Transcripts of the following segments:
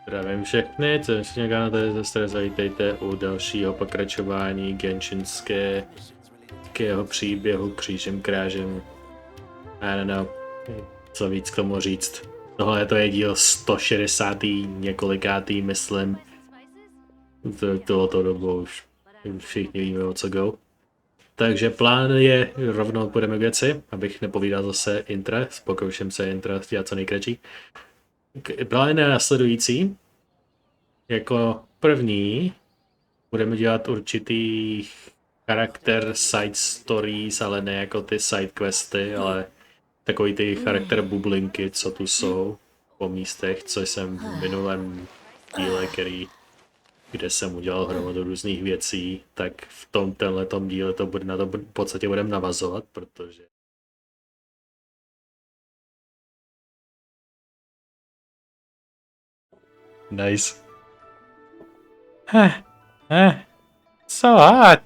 Zdravím všechny, co je všichni kanále, zase zavítejte u dalšího pokračování Genshinského příběhu křížem krážem. I don't know, co víc k tomu říct. Tohle to je díl 160. několikátý, myslím. Tohoto dobu už všichni víme, o co go. Takže plán je, rovnou půjdeme k věci, abych nepovídal zase intro, pokouším se intro dělat co nejkratší. Plán je následující. Jako první budeme dělat určitý charakter side stories, ale ne jako ty side questy, ale takový ty charakter bublinky, co tu jsou po místech, co jsem v minulém díle, kde jsem udělal hromadu různých věcí, tak v tenhletom díle to bude, na to v podstatě budeme navazovat, protože nice. So hot.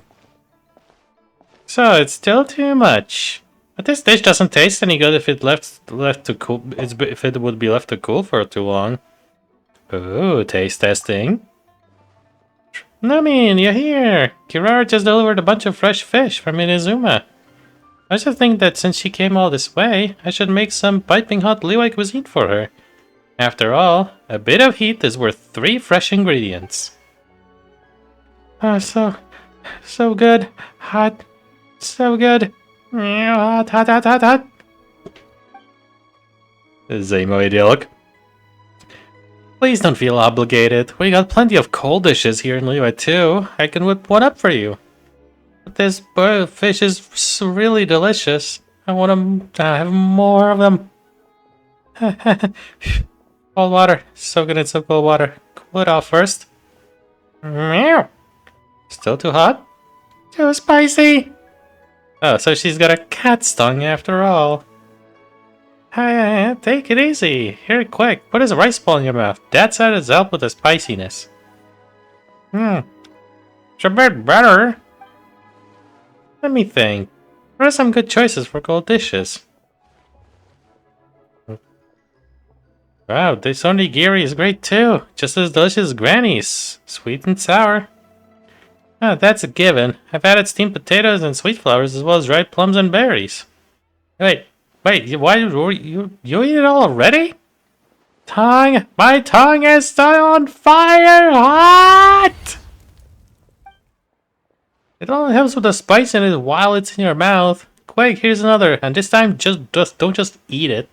So it's still too much. But this dish doesn't taste any good if left to cool. If it would be left to cool for too long. Ooh, taste testing. Lumine, you're here. Kirara just delivered a bunch of fresh fish from Inazuma. I just think that since she came all this way, I should make some piping hot Liyue cuisine for her. After all, a bit of heat is worth 3 fresh ingredients. Oh, so good. Hot. So good. Hot, hot, hot, hot, hot. Zajímavý dialog. Please don't feel obligated. We got plenty of cold dishes here in Liyue too. I can whip one up for you. But this fish is really delicious. I want to have more of them. Cold water. Soak it in some cold water. Cool it off first. Meow. Still too hot? Too spicy! Oh, so she's got a cat's tongue after all. Hey, take it easy. Here, quick. Put his rice ball in your mouth. That's how to help with the spiciness. It's a bit better. Let me think. What are some good choices for cold dishes? Wow, this onigiri is great too. Just as delicious as Granny's. Sweet and sour. Oh, that's a given. I've added steamed potatoes and sweet flowers as well as dried plums and berries. Wait, why you eat it all already? Tongue, my tongue is still on fire, hot! It only helps with the spice in it while it's in your mouth. Quick, here's another, and this time don't just eat it.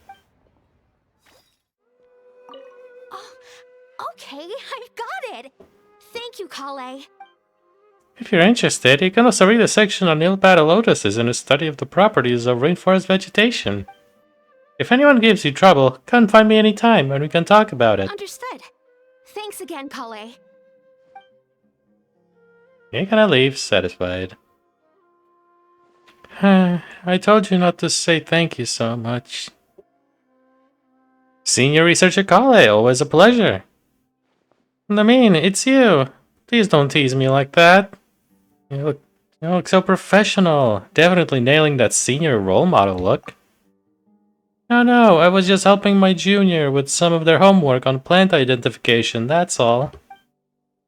Oh, okay, I've got it. Thank you, Kale. If you're interested, you can also read a section on ill-battle lotuses and a study of the properties of rainforest vegetation. If anyone gives you trouble, come find me anytime and we can talk about it. Understood. Thanks again, Kale. You're gonna leave satisfied. I told you not to say thank you so much. Senior Researcher Kale, always a pleasure. Lumine, it's you. Please don't tease me like that. You look so professional. Definitely nailing that senior role model look. No, I was just helping my junior with some of their homework on plant identification, that's all.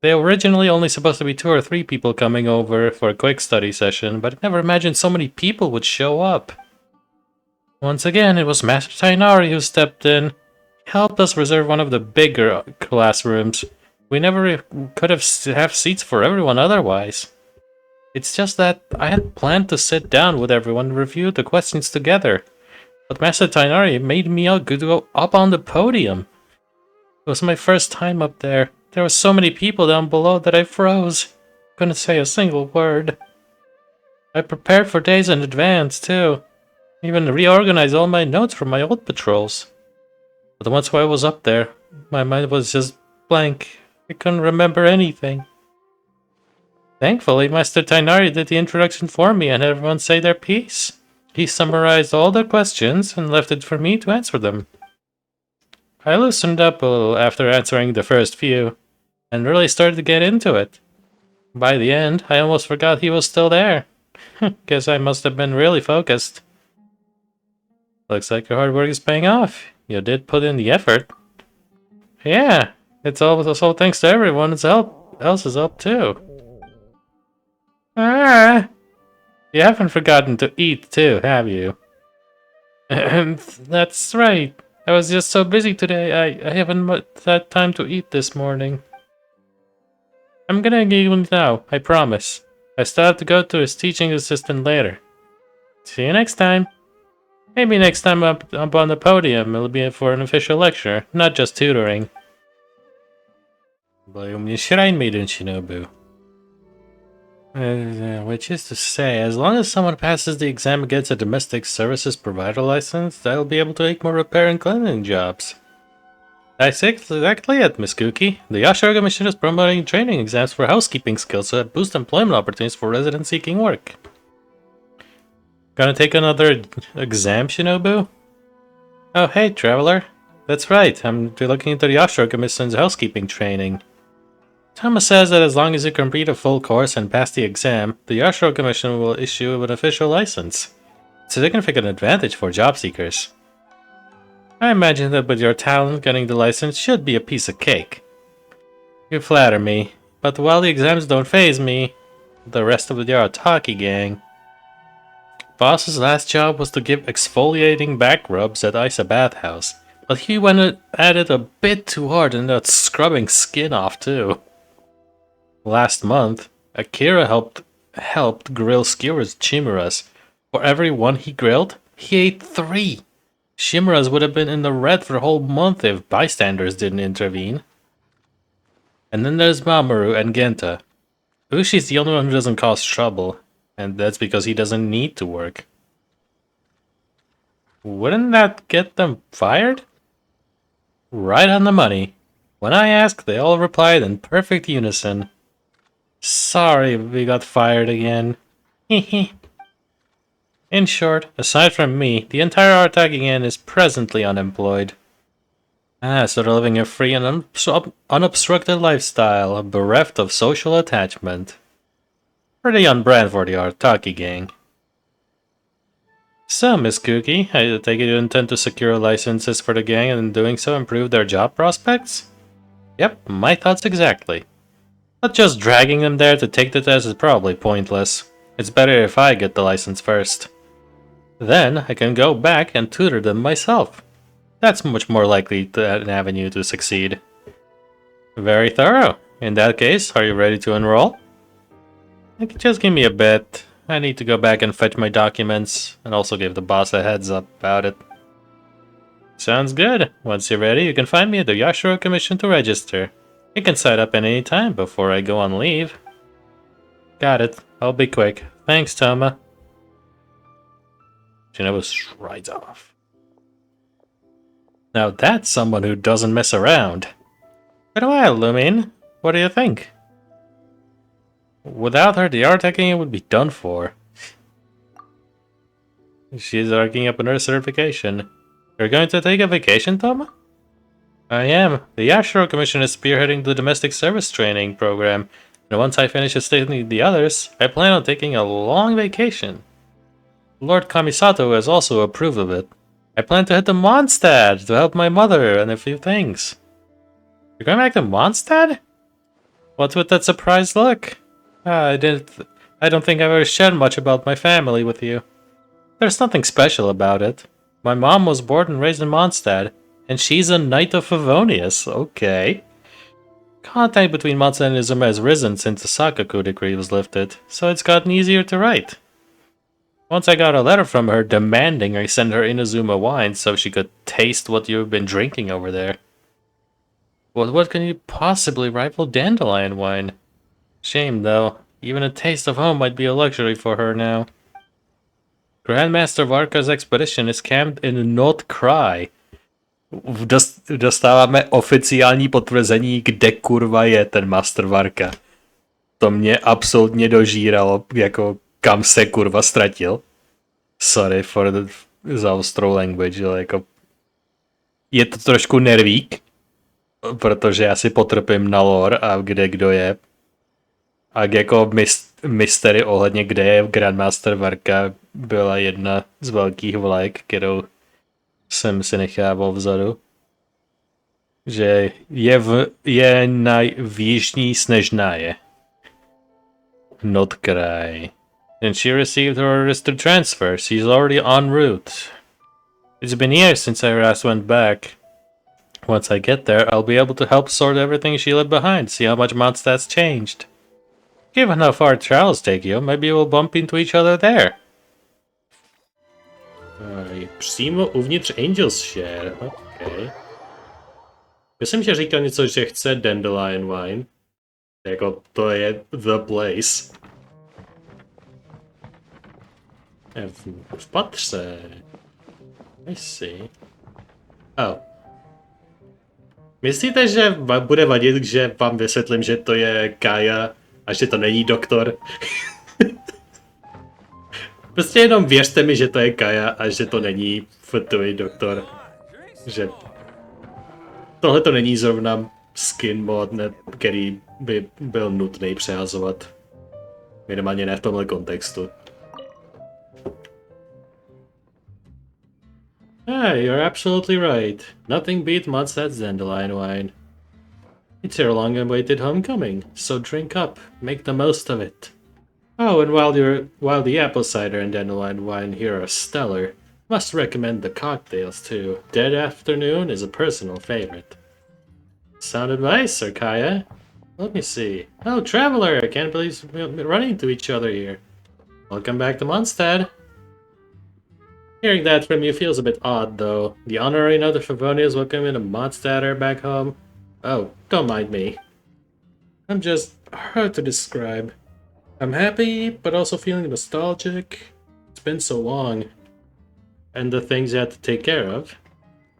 They were originally only supposed to be 2 or 3 people coming over for a quick study session, but I never imagined so many people would show up. Once again, it was Master Tainari who stepped in. He helped us reserve one of the bigger classrooms. We never could have seats for everyone otherwise. It's just that I had planned to sit down with everyone and review the questions together. But Master Tainari made me go up on the podium. It was my first time up there. There were so many people down below that I froze. Couldn't say a single word. I prepared for days in advance, too. Even reorganized all my notes from my old patrols. But once I was up there, my mind was just blank. I couldn't remember anything. Thankfully, Master Tainari did the introduction for me and everyone say their piece. He summarized all the questions and left it for me to answer them. I loosened up a little after answering the first few, and really started to get into it. By the end, I almost forgot he was still there. Guess I must have been really focused. Looks like your hard work is paying off. You did put in the effort. Yeah, It's all thanks to everyone else's help too. Ah, you haven't forgotten to eat too, have you? And that's right. I was just so busy today, I haven't had time to eat this morning. I'm gonna eat now, I promise. I still have to go to his teaching assistant later. See you next time. Maybe next time up on the podium it'll be for an official lecture, not just tutoring. Byli u mě shrine maiden Shinobu. Which is to say, as long as someone passes the exam and gets a domestic services provider license, they'll be able to take more repair and cleaning jobs. That's exactly it, Miss Cookie. The Yashiro Commission is promoting training exams for housekeeping skills that boost employment opportunities for residents seeking work. Gonna take another exam, Shinobu? Oh, hey, traveler. That's right, I'm looking into the Yashiro Commission's housekeeping training. Thomas says that as long as you complete a full course and pass the exam, the Yashiro Commission will issue an official license. It's a significant advantage for job seekers. I imagine that with your talent, getting the license should be a piece of cake. You flatter me, but while the exams don't faze me, the rest of the Yarataki gang. Boss's last job was to give exfoliating back rubs at Isa Bathhouse, but he went at it a bit too hard and ended up scrubbing skin off too. Last month, Akira helped grill skewers chimeras. For every one he grilled, he ate 3. Chimeras would have been in the red for a whole month if bystanders didn't intervene. And then there's Mamoru and Genta. Ushi's the only one who doesn't cause trouble, and that's because he doesn't need to work. Wouldn't that get them fired? Right on the money. When I asked, they all replied in perfect unison. Sorry, we got fired again. Hehe. In short, aside from me, the entire Artaki gang is presently unemployed. So they're living a free and unobstructed lifestyle, bereft of social attachment. Pretty on brand for the Artaki gang. So, Miss Cookie, I take it you intend to secure licenses for the gang and in doing so improve their job prospects? Yep, my thoughts exactly. But just dragging them there to take the test is probably pointless. It's better if I get the license first. Then I can go back and tutor them myself. That's much more likely an avenue to succeed. Very thorough. In that case, are you ready to enroll? Just give me a bit. I need to go back and fetch my documents, and also give the boss a heads up about it. Sounds good. Once you're ready, you can find me at the Yashiro Commission to register. You can sign up at any time before I go on leave. Got it. I'll be quick. Thanks, Toma. Shinobu strides off. Now that's someone who doesn't mess around. By the way, Lumine, what do you think? Without her, the art hacking would be done for. She's arcing up another certification. You're going to take a vacation, Toma? I am. The Yashiro Commission is spearheading the domestic service training program, and once I finish studying the others, I plan on taking a long vacation. Lord Kamisato has also approved of it. I plan to head to Mondstadt to help my mother and a few things. You're going back to Mondstadt? What's with that surprised look? I don't think I've ever shared much about my family with you. There's nothing special about it. My mom was born and raised in Mondstadt, and she's a Knight of Favonius. Okay. Contact between Mondstadt and Izuma has risen since the Sakaku decree was lifted, so it's gotten easier to write. Once I got a letter from her demanding I send her Inazuma wine so she could taste what you've been drinking over there. Well, what can you possibly rival dandelion wine? Shame, though. Even a taste of home might be a luxury for her now. Grandmaster Varka's expedition is camped in Not Cry. Dostáváme oficiální potvrzení, kde kurva je ten Master Varka. To mě absolutně dožíralo, jako kam se kurva ztratil. Sorry za ostrou language, ale jako je to trošku nervík, protože já si potrpím na lore a kde kdo je. A jako mystery ohledně kde je Grandmaster Varka byla jedna z velkých vlajek, kterou jsem si nechával vzadu. že je v jižní Snežnaje. Not kraj. And she received her orders to transfer. She's already en route. It's been years since I last went back. Once I get there, I'll be able to help sort everything she left behind, see how much Mondstadt's changed. Given how far travels take you, maybe we'll bump into each other there. Přímo uvnitř Angel's Share, okay. Myslím, že říkal něco, že chce Dandelion Wine. Jako to je the place. V patře. I see. Oh. Myslíte, že bude vadit, že vám vysvětlím, že to je Kaja a že to není doktor? Prostě jenom věřte mi, že to je Kaja a že to není tvůj doktor. Že tohle to není zrovna skin mod, který by byl nutný přehazovat. Minimálně ne v tomhle kontextu. Hey, you're absolutely right. Nothing beats Mondstadt's dandelion wine. It's your long-awaited homecoming, so drink up, make the most of it. Oh, and while the apple cider and dandelion wine here are stellar, must recommend the cocktails too. Dead Afternoon is a personal favorite. Sound advice, Sir Kaya? Let me see. Oh, traveler! I can't believe we're running into each other here. Welcome back to Mondstadt. Hearing that from you feels a bit odd, though. The honorary note of Favonius welcoming a Mondstadter back home. Oh, don't mind me. I'm just hard to describe. I'm happy, but also feeling nostalgic. It's been so long. And the things you had to take care of.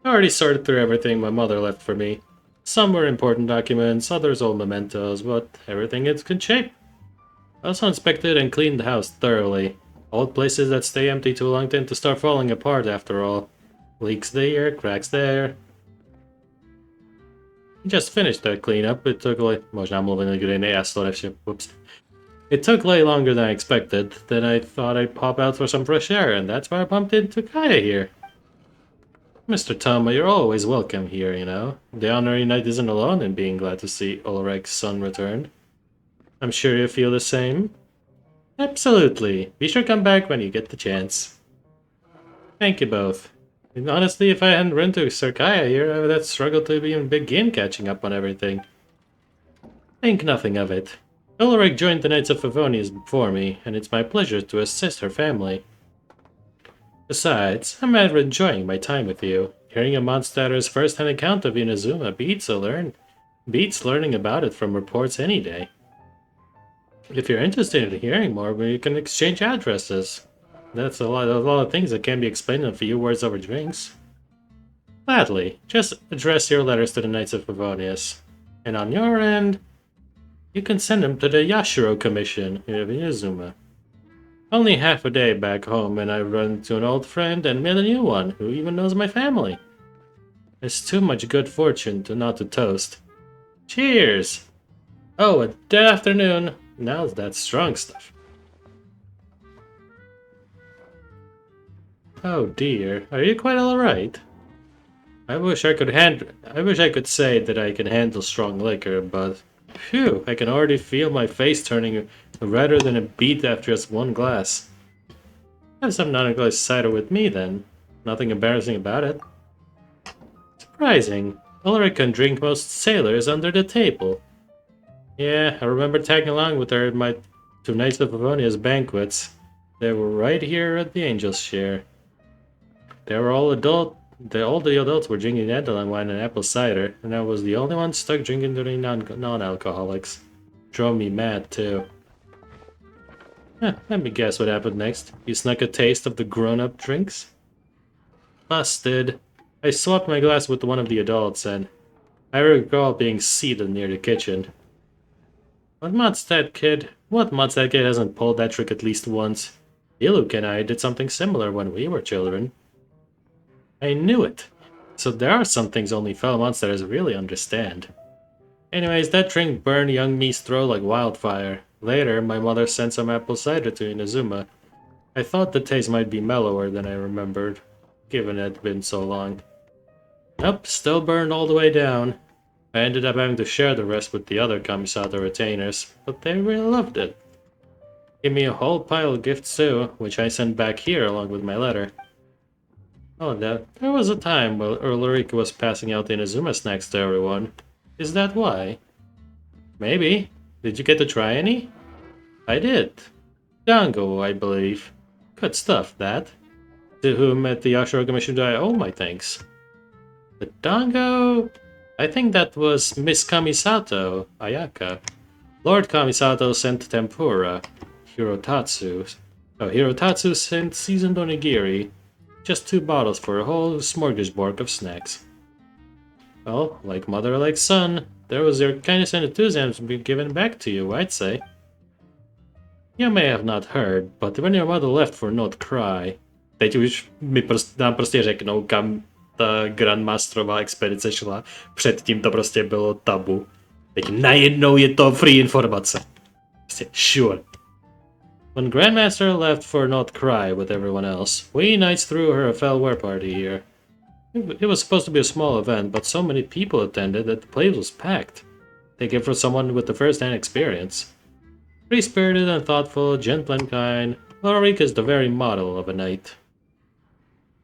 I already sorted through everything my mother left for me. Some were important documents, others old mementos, but everything is good shape. I also inspected and cleaned the house thoroughly. Old places that stay empty too long tend to start falling apart after all. Leaks there, cracks there. Just finished that cleanup. It took like... Možná mluvím někdo jiný, já to nevšiml. Whoops. It took way longer than I expected. Then I thought I'd pop out for some fresh air, and that's why I bumped into Kaya here. Mr. Tama, you're always welcome here, you know. The honorary knight isn't alone in being glad to see Ulrich's son returned. I'm sure you feel the same. Absolutely. Be sure to come back when you get the chance. Thank you both. And honestly, if I hadn't run to Sir Kaya here, I would have struggled to even begin catching up on everything. Think nothing of it. Ulrich joined the Knights of Favonius before me, and it's my pleasure to assist her family. Besides, I'm rather enjoying my time with you. Hearing a Mondstadter's first-hand account of Inazuma beats learning about it from reports any day. If you're interested in hearing more, we can exchange addresses. That's a lot of things that can be explained in a few words over drinks. Gladly, just address your letters to the Knights of Favonius. And on your end, you can send them to the Yashiro Commission in Inazuma. Only half a day back home and I run into an old friend and met a new one who even knows my family. It's too much good fortune to not to toast. Cheers! Oh, a dead afternoon. Now's that strong stuff. Oh dear, are you quite alright? I wish I could say that I can handle strong liquor, but phew, I can already feel my face turning redder than a beet after just one glass. Have some non-glass cider with me then. Nothing embarrassing about it. Surprising. Ulrich can drink most sailors under the table. Yeah, I remember tagging along with her at my two Knights of Favonius banquets. They were right here at the Angel's Share. They were all the adults were drinking dandelion wine and apple cider, and I was the only one stuck drinking the non-alcoholics. Drove me mad too. Let me guess what happened next. You snuck a taste of the grown-up drinks? Busted. I swapped my glass with one of the adults, and I recall being seated near the kitchen. What Mondstadt kid hasn't pulled that trick at least once? Iluk and I did something similar when we were children. I knew it. So there are some things only fellow Mondstadters really understand. Anyways, that drink burned young me's throat like wildfire. Later, my mother sent some apple cider to Inazuma. I thought the taste might be mellower than I remembered, given it had been so long. Nope, still burned all the way down. I ended up having to share the rest with the other Kamisato retainers, but they really loved it. Gave me a whole pile of gifts too, which I sent back here along with my letter. Oh, there was a time while Ulrika was passing out Inazuma snacks to everyone. Is that why? Maybe. Did you get to try any? I did. Dango, I believe. Good stuff, that. To whom at the Yashiro Commission do I owe my thanks? The dango? I think that was Miss Kamisato, Ayaka. Lord Kamisato sent tempura. Hirotatsu sent seasoned onigiri. Just 2 bottles for a whole smorgasbord of snacks. Well, like mother, like son, there was your kindness and enthusiasm given back to you, I'd say. You may have not heard, but when your mother left for Not Cry, teď už nám prostě řeknou, kam ta Grandmasterová expedice šla. Předtím to prostě bylo tabu. Teď najednou je to free informace. Prostě sure. When Grandmaster left for Not Cry with everyone else, we knights threw her a farewell party here. It was supposed to be a small event, but so many people attended that the place was packed. Take it for someone with the first-hand experience. Free-spirited and thoughtful, gentle and kind, Ulrika is the very model of a knight.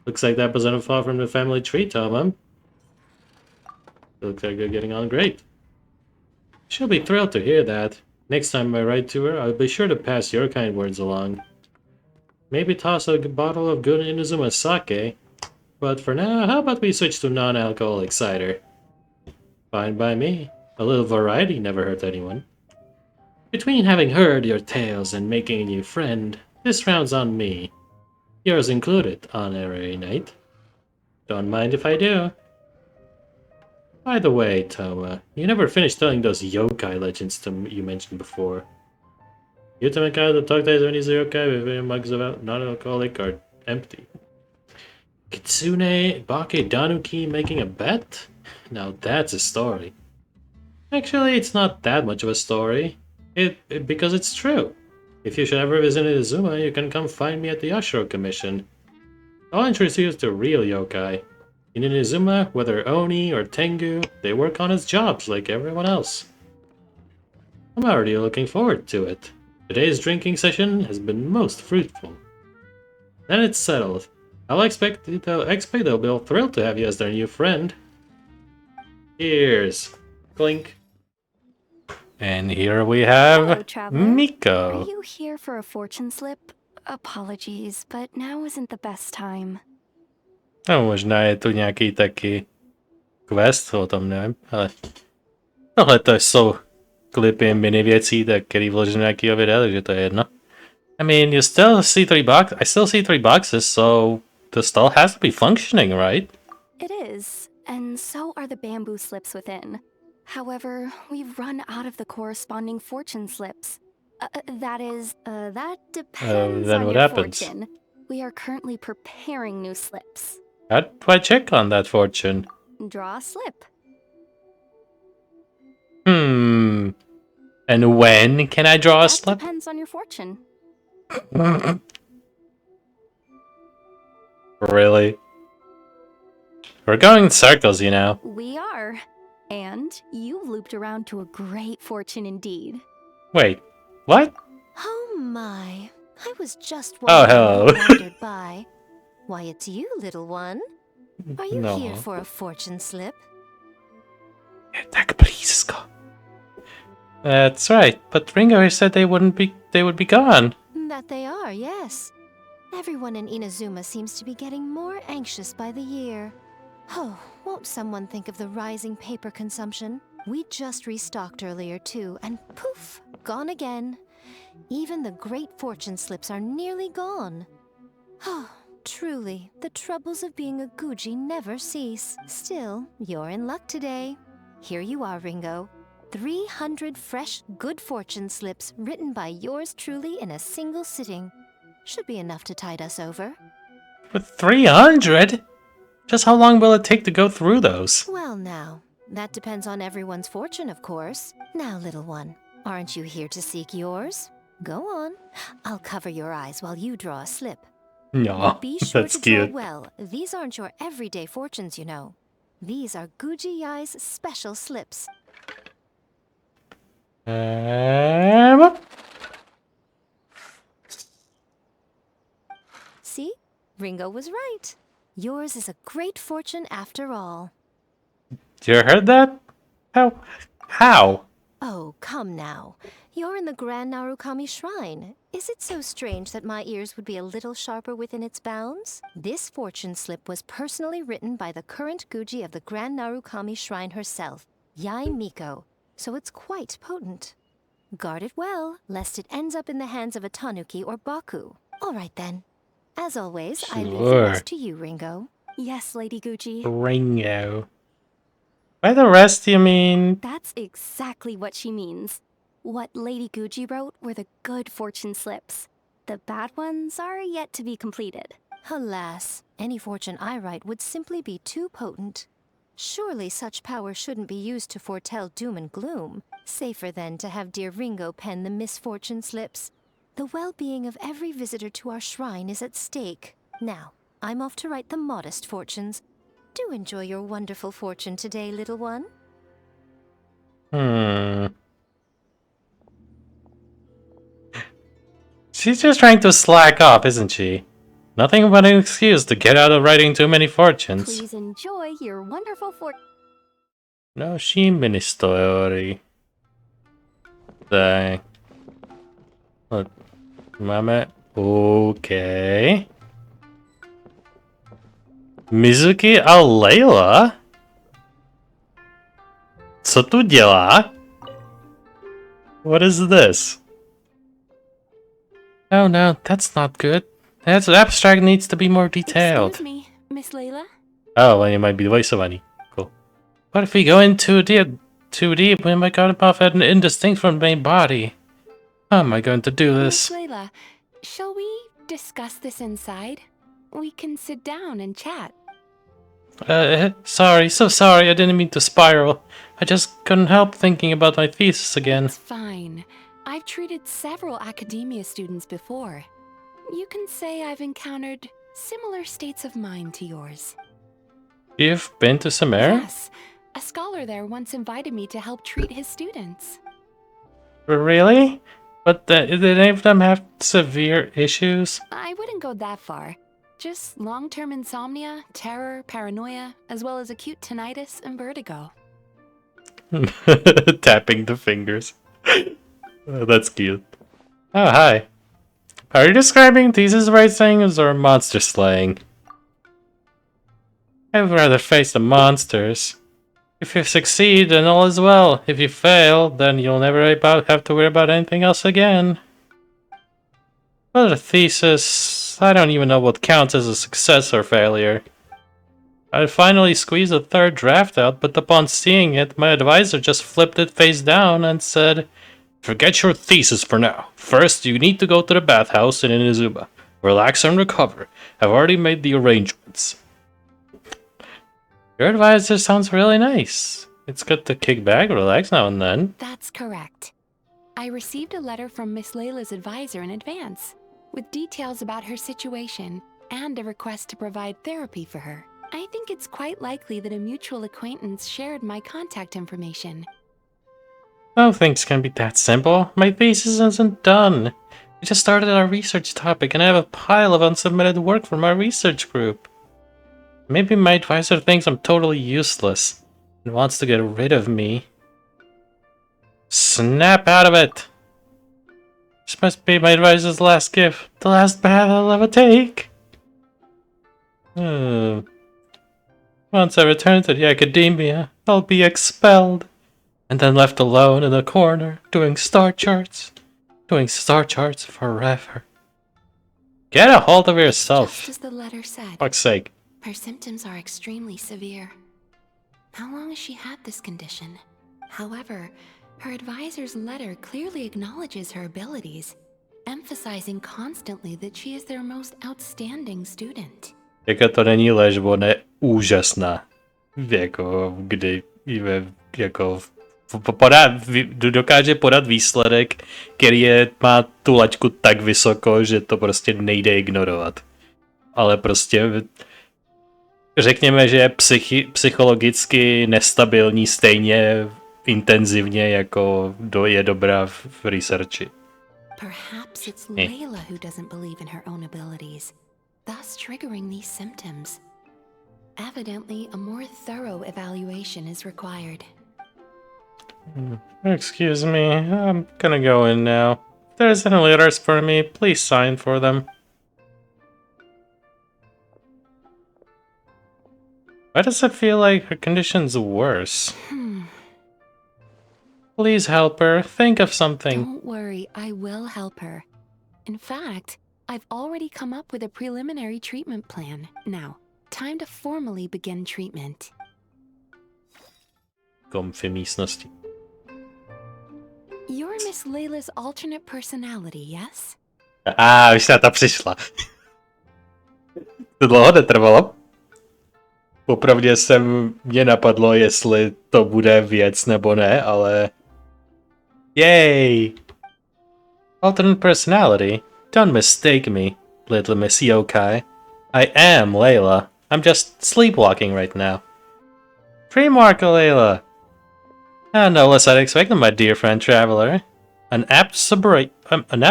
Looks like that wasn't far from the family tree, Tom. Looks like they're getting on great. She'll be thrilled to hear that. Next time I write to her, I'll be sure to pass your kind words along. Maybe toss a bottle of good Inazuma sake. But for now, how about we switch to non-alcoholic cider? Fine by me. A little variety never hurt anyone. Between having heard your tales and making a new friend, this round's on me. Yours included, honorary knight. Don't mind if I do. By the way, Toma, you never finished telling those yokai legends you mentioned before. Yutamaka, the talk days when he's a yokai with mugs of non-alcoholic are empty. Kitsune Bake Danuki making a bet? Now that's a story. Actually, it's not that much of a story. Because it's true. If you should ever visit Inazuma, you can come find me at the Yashiro Commission. I'll introduce you to real yokai. In Inazuma, whether Oni or Tengu, they work on as jobs like everyone else. I'm already looking forward to it. Today's drinking session has been most fruitful. Then it's settled. I expect they'll be all thrilled to have you as their new friend. Cheers. Clink. And here we have Hello, traveler. Miko. Are you here for a fortune slip? Apologies, but now isn't the best time. No, možná je tu nějaký taky quest, o tom nevím, ale tohle to jsou klipy mini věcí, tak který vložím do nějakého videa, takže to je jedno. I mean, you still see 3 boxes, I still see 3 boxes, so the stall has to be functioning, right? It is, and so are the bamboo slips within. However, we've run out of the corresponding fortune slips. That depends then on what your happens? fortune. We are currently preparing new slips. How do I check on that fortune? Draw a slip. And when can I draw a That slip? depends on your fortune. Really? We're going in circles, you know. We are. And you've looped around to a great fortune indeed. Wait, what? Oh my, I was just Oh, hello. wondering who wandered by. Why, it's you, little one. Are you No. here for a fortune slip? Tak blízko. That's right, but Ringo here said they would be gone. That they are, yes. Everyone in Inazuma seems to be getting more anxious by the year. Oh, won't someone think of the rising paper consumption? We just restocked earlier too, and poof, gone again. Even the great fortune slips are nearly gone. Oh, truly, the troubles of being a Guji never cease. Still, you're in luck today. Here you are, Ringo. 300 fresh, good fortune slips written by yours truly in a single sitting. Should be enough to tide us over. But 300? Just how long will it take to go through those? Well now, that depends on everyone's fortune, of course. Now, little one, aren't you here to seek yours? Go on. I'll cover your eyes while you draw a slip. No, Be sure that's to draw cute. well. These aren't your everyday fortunes, you know. These are Guji Yai's special slips. See? Ringo was right. Yours is a great fortune after all. You heard that? How? Oh, come now. You're in the Grand Narukami Shrine. Is it so strange that my ears would be a little sharper within its bounds? This fortune slip was personally written by the current Guji of the Grand Narukami Shrine herself, Yai Miko, so it's quite potent. Guard it well, lest it ends up in the hands of a tanuki or baku. All right then. As always, I leave the rest to you, Ringo. Yes, Lady Gucci. Ringo. By the rest, you mean? That's exactly what she means. What Lady Gucci wrote were the good fortune slips. The bad ones are yet to be completed. Alas, any fortune I write would simply be too potent. Surely such power shouldn't be used to foretell doom and gloom. Safer then to have dear Ringo pen the misfortune slips. The well-being of every visitor to our shrine is at stake. Now, I'm off to write the modest fortunes. Do enjoy your wonderful fortune today, little one. She's just trying to slack off, isn't she? Nothing but an excuse to get out of writing too many fortunes. Please enjoy your wonderful fortune. No ministori. Tak. Máme... OK. Mizuki a Layla? Co tu dělá? What is this? Oh no, that's not good. That abstract needs to be more detailed. Excuse me, Miss Layla? Oh, well, it might be voiceover. Cool. What if we go in too deep, we might get off at an indistinct from the main body. How am I going to do Miss this? Layla, shall we discuss this inside? We can sit down and chat. Sorry, so sorry, I didn't mean to spiral. I just couldn't help thinking about my thesis again. It's fine. I've treated several academia students before. You can say I've encountered similar states of mind to yours. You've been to Sumeru? Yes, a scholar there once invited me to help treat his students. Really? But did any of them have severe issues? I wouldn't go that far. Just long-term insomnia, terror, paranoia, as well as acute tinnitus and vertigo. Tapping the fingers. Oh, that's cute. Oh, hi. Are you describing thesis writings or monster slaying? I'd rather face the monsters. If you succeed, then all is well. If you fail, then you'll never have to worry about anything else again. Well, a thesis, I don't even know what counts as a success or failure. I finally squeezed a third draft out, but upon seeing it, my advisor just flipped it face down and said, "Forget your thesis for now. First, you need to go to the bathhouse in Inazuma. Relax and recover. I've already made the arrangements." Your advisor sounds really nice. It's good to kick back, relax now and then. That's correct. I received a letter from Miss Layla's advisor in advance, with details about her situation and a request to provide therapy for her. I think it's quite likely that a mutual acquaintance shared my contact information. Oh, things can be that simple. My thesis isn't done. We just started our research topic and I have a pile of unsubmitted work from our research group. Maybe my advisor thinks I'm totally useless and wants to get rid of me. Snap out of it! This must be my advisor's last gift. The last bath I'll ever take. Once I return to the academia, I'll be expelled. And then left alone in a corner, doing star charts. Doing star charts forever. Get a hold of yourself. Just as the letter said, Fuck's sake. her symptoms are extremely severe. How long has she had this condition? However, her advisor's letter clearly acknowledges her abilities, emphasizing constantly that she is their most outstanding student. Jako to není lež, ona je úžasná. Jako, kdy jako dokáže podat výsledek, který má tu laťku tak vysoko, že to prostě nejde ignorovat. Ale prostě řekněme, že je psychologicky nestabilní stejně intenzivně, jako je dobrá v researchi. Perhaps it's Layla who doesn't believe in her own abilities, thus triggering these symptoms. Evidently, a more thorough evaluation is required. Excuse me, I'm gonna go in now. If there's any letters for me, please sign for them. Why does it feel like her condition's worse? Please help her. Think of something. Don't worry, I will help her. In fact, I've already come up with a preliminary treatment plan. Now, time to formally begin treatment. Komfy místnosti. You're Miss Layla's alternate personality, yes? Už na to přišla. To dlouho netrvalo. Popravdě mě napadlo, jestli to bude věc nebo ne, ale... Yay! Alternate personality? Don't mistake me, little Miss Yokai. I am Layla. I'm just sleepwalking right now. Pre-marker, Layla! No less I'd expect, my dear friend traveler. An apt Your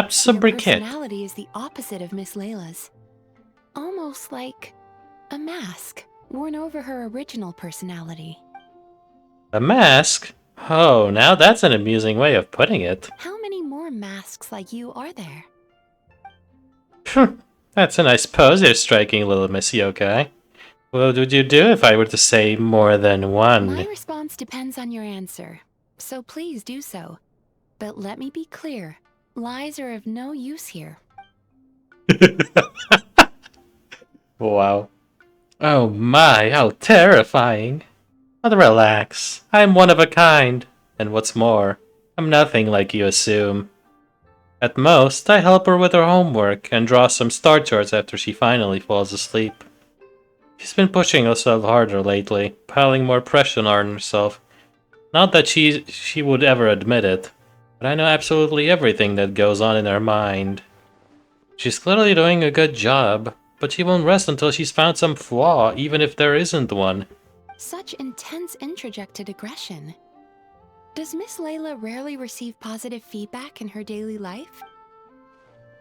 sobriquet. personality is the opposite of Miss Layla's. Almost like a mask worn over her original personality. A mask? Oh, now that's an amusing way of putting it. How many more masks like you are there? That's a nice pose you're striking, little Miss Yokai. What would you do if I were to say more than one? My response depends on your answer, so please do so. But let me be clear, lies are of no use here. Wow. Oh my, how terrifying. But relax, I'm one of a kind. And what's more, I'm nothing like you assume. At most, I help her with her homework and draw some star charts after she finally falls asleep. She's been pushing herself harder lately, piling more pressure on herself. Not that she would ever admit it, but I know absolutely everything that goes on in her mind. She's clearly doing a good job, but she won't rest until she's found some flaw, even if there isn't one. Such intense introjected aggression. Does Miss Layla rarely receive positive feedback in her daily life?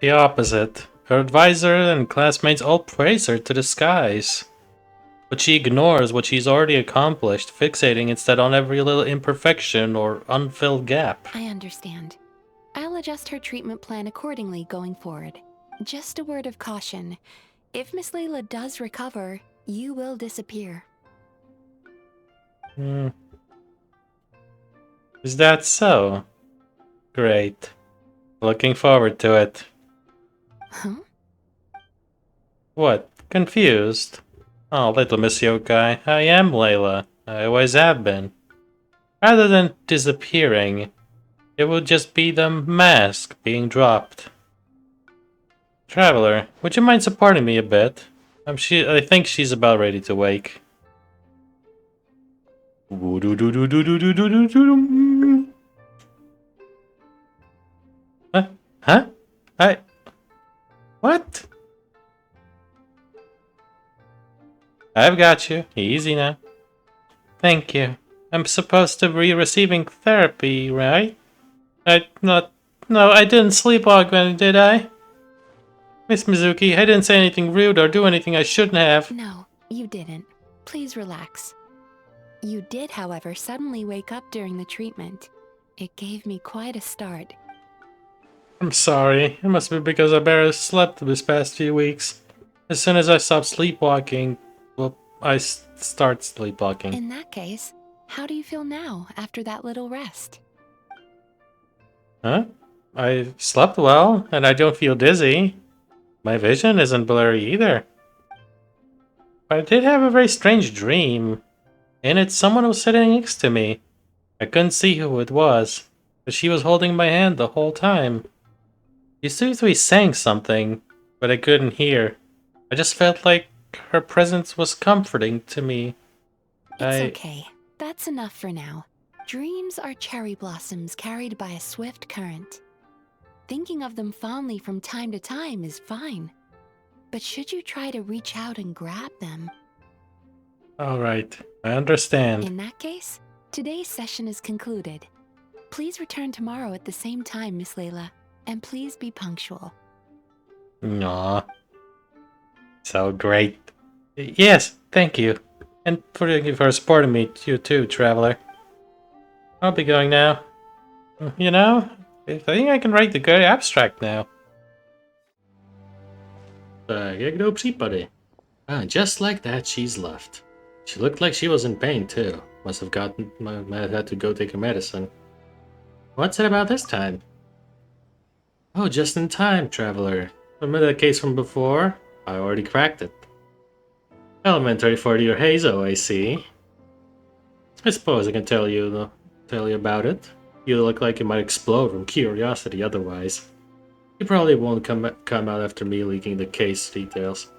The opposite. Her advisor and classmates all praise her to the skies. But she ignores what she's already accomplished, fixating instead on every little imperfection or unfilled gap. I understand. I'll adjust her treatment plan accordingly going forward. Just a word of caution. If Miss Layla does recover, you will disappear. Is that so? Great. Looking forward to it. Huh? What? Confused? Oh, little Miss Yokai, I am Layla. I always have been. Rather than disappearing, it would just be the mask being dropped. Traveler, would you mind supporting me a bit? I think she's about ready to wake. Huh? What? I've got you. Easy now. Thank you. I'm supposed to be receiving therapy, right? No, I didn't sleepwalk, did I? Miss Mizuki, I didn't say anything rude or do anything I shouldn't have. No, you didn't. Please relax. You did, however, suddenly wake up during the treatment. It gave me quite a start. I'm sorry. It must be because I barely slept this past few weeks. As soon as I stop sleepwalking, I start sleepwalking. In that case, how do you feel now after that little rest? Huh? I slept well, and I don't feel dizzy. My vision isn't blurry either. But I did have a very strange dream. In it, someone was sitting next to me. I couldn't see who it was, but she was holding my hand the whole time. She seemed to be saying something, but I couldn't hear. I just felt like her presence was comforting to me. It's okay. That's enough for now. Dreams are cherry blossoms carried by a swift current. Thinking of them fondly from time to time is fine. But should you try to reach out and grab them, Alright, I understand. In that case, today's session is concluded. Please return tomorrow at the same time, Miss Layla, and please be punctual. Aw. So great. Yes, thank you. And thank you for supporting me, you too, traveler. I'll be going now. You know, I think I can write the good abstract now. Tak, jak jdou případy? Just like that, she's left. She looked like she was in pain too. Must have had to go take her medicine. What's it about this time? Oh, just in time, traveler. Remember that case from before? I already cracked it. Elementary for your Hazo, I see. I suppose I can tell you about it. You look like you might explode from curiosity otherwise. You probably won't come out after me leaking the case details.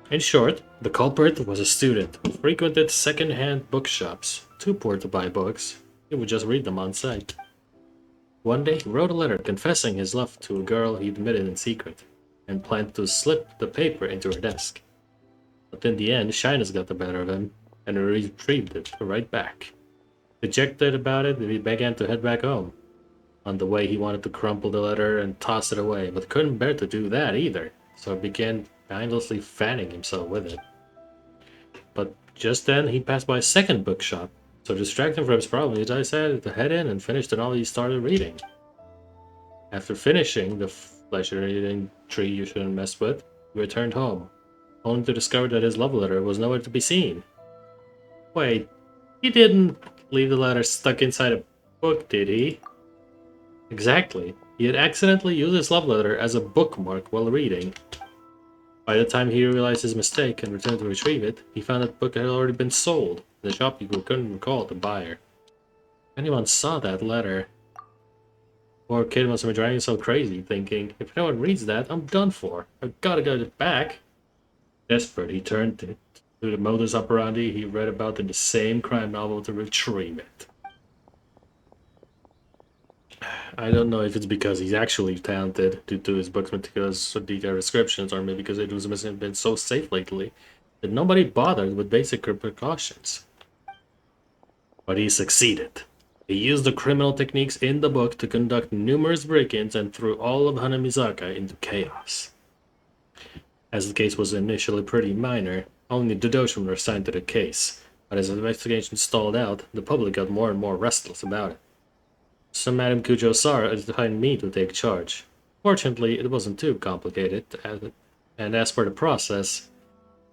In short, the culprit was a student who frequented second-hand bookshops, too poor to buy books. He would just read them on sight. One day, he wrote a letter confessing his love to a girl he admitted in secret, and planned to slip the paper into her desk. But in the end, shyness got the better of him, and he retrieved it right back. Dejected about it, he began to head back home. On the way, he wanted to crumple the letter and toss it away, but couldn't bear to do that either, so he began mindlessly fanning himself with it. But just then, he passed by a second bookshop, so distracted from his problem, he decided to head in and finish the novel he started reading. After finishing the flesh-eating tree you shouldn't mess with, he returned home, only to discover that his love letter was nowhere to be seen. Wait, he didn't leave the letter stuck inside a book, did he? Exactly. He had accidentally used his love letter as a bookmark while reading. By the time he realized his mistake and returned to retrieve it, he found that the book had already been sold. The shopkeeper couldn't recall the buyer. If anyone saw that letter, poor kid must have been driving himself crazy, thinking, if no one reads that, I'm done for. I've got to get it back. Desperate, he turned to the modus operandi he read about in the same crime novel to retrieve it. I don't know if it's because he's actually talented due to his book's meticulous detailed descriptions, or maybe because it was been so safe lately that nobody bothered with basic precautions. But he succeeded. He used the criminal techniques in the book to conduct numerous break-ins and threw all of Hanamizaka into chaos. As the case was initially pretty minor, only the Dodoshin were assigned to the case, but as the investigation stalled out, the public got more and more restless about it. So Madame Kujo Sara assigned me to take charge. Fortunately, it wasn't too complicated, and as for the process,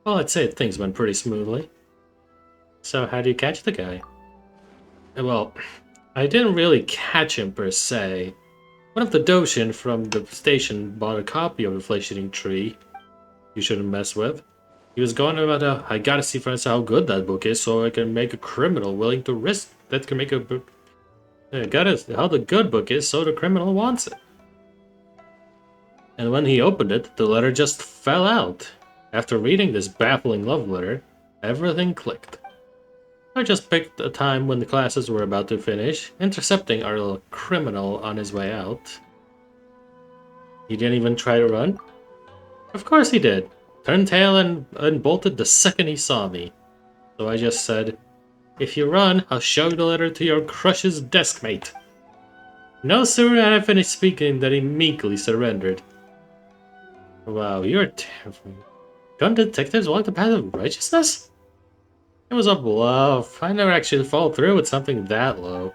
well, I'd say things went pretty smoothly. So how do you catch the guy? Well, I didn't really catch him per se. One of the Doshin from the station bought a copy of the flesh-eating tree you shouldn't mess with. He was going about I gotta see for myself how good that book is so I can make a criminal willing to risk that can make a how the good book is so the criminal wants it. And when he opened it, the letter just fell out. After reading this baffling love letter, everything clicked. I just picked a time when the classes were about to finish, intercepting our little criminal on his way out. He didn't even try to run? Of course he did. Turned tail and bolted the second he saw me. So I just said, if you run, I'll show you the letter to your crush's deskmate. No sooner had I finished speaking than he meekly surrendered. Wow, you're terrible. Gun detectives walk the path of righteousness? It was a bluff. I never actually followed through with something that low.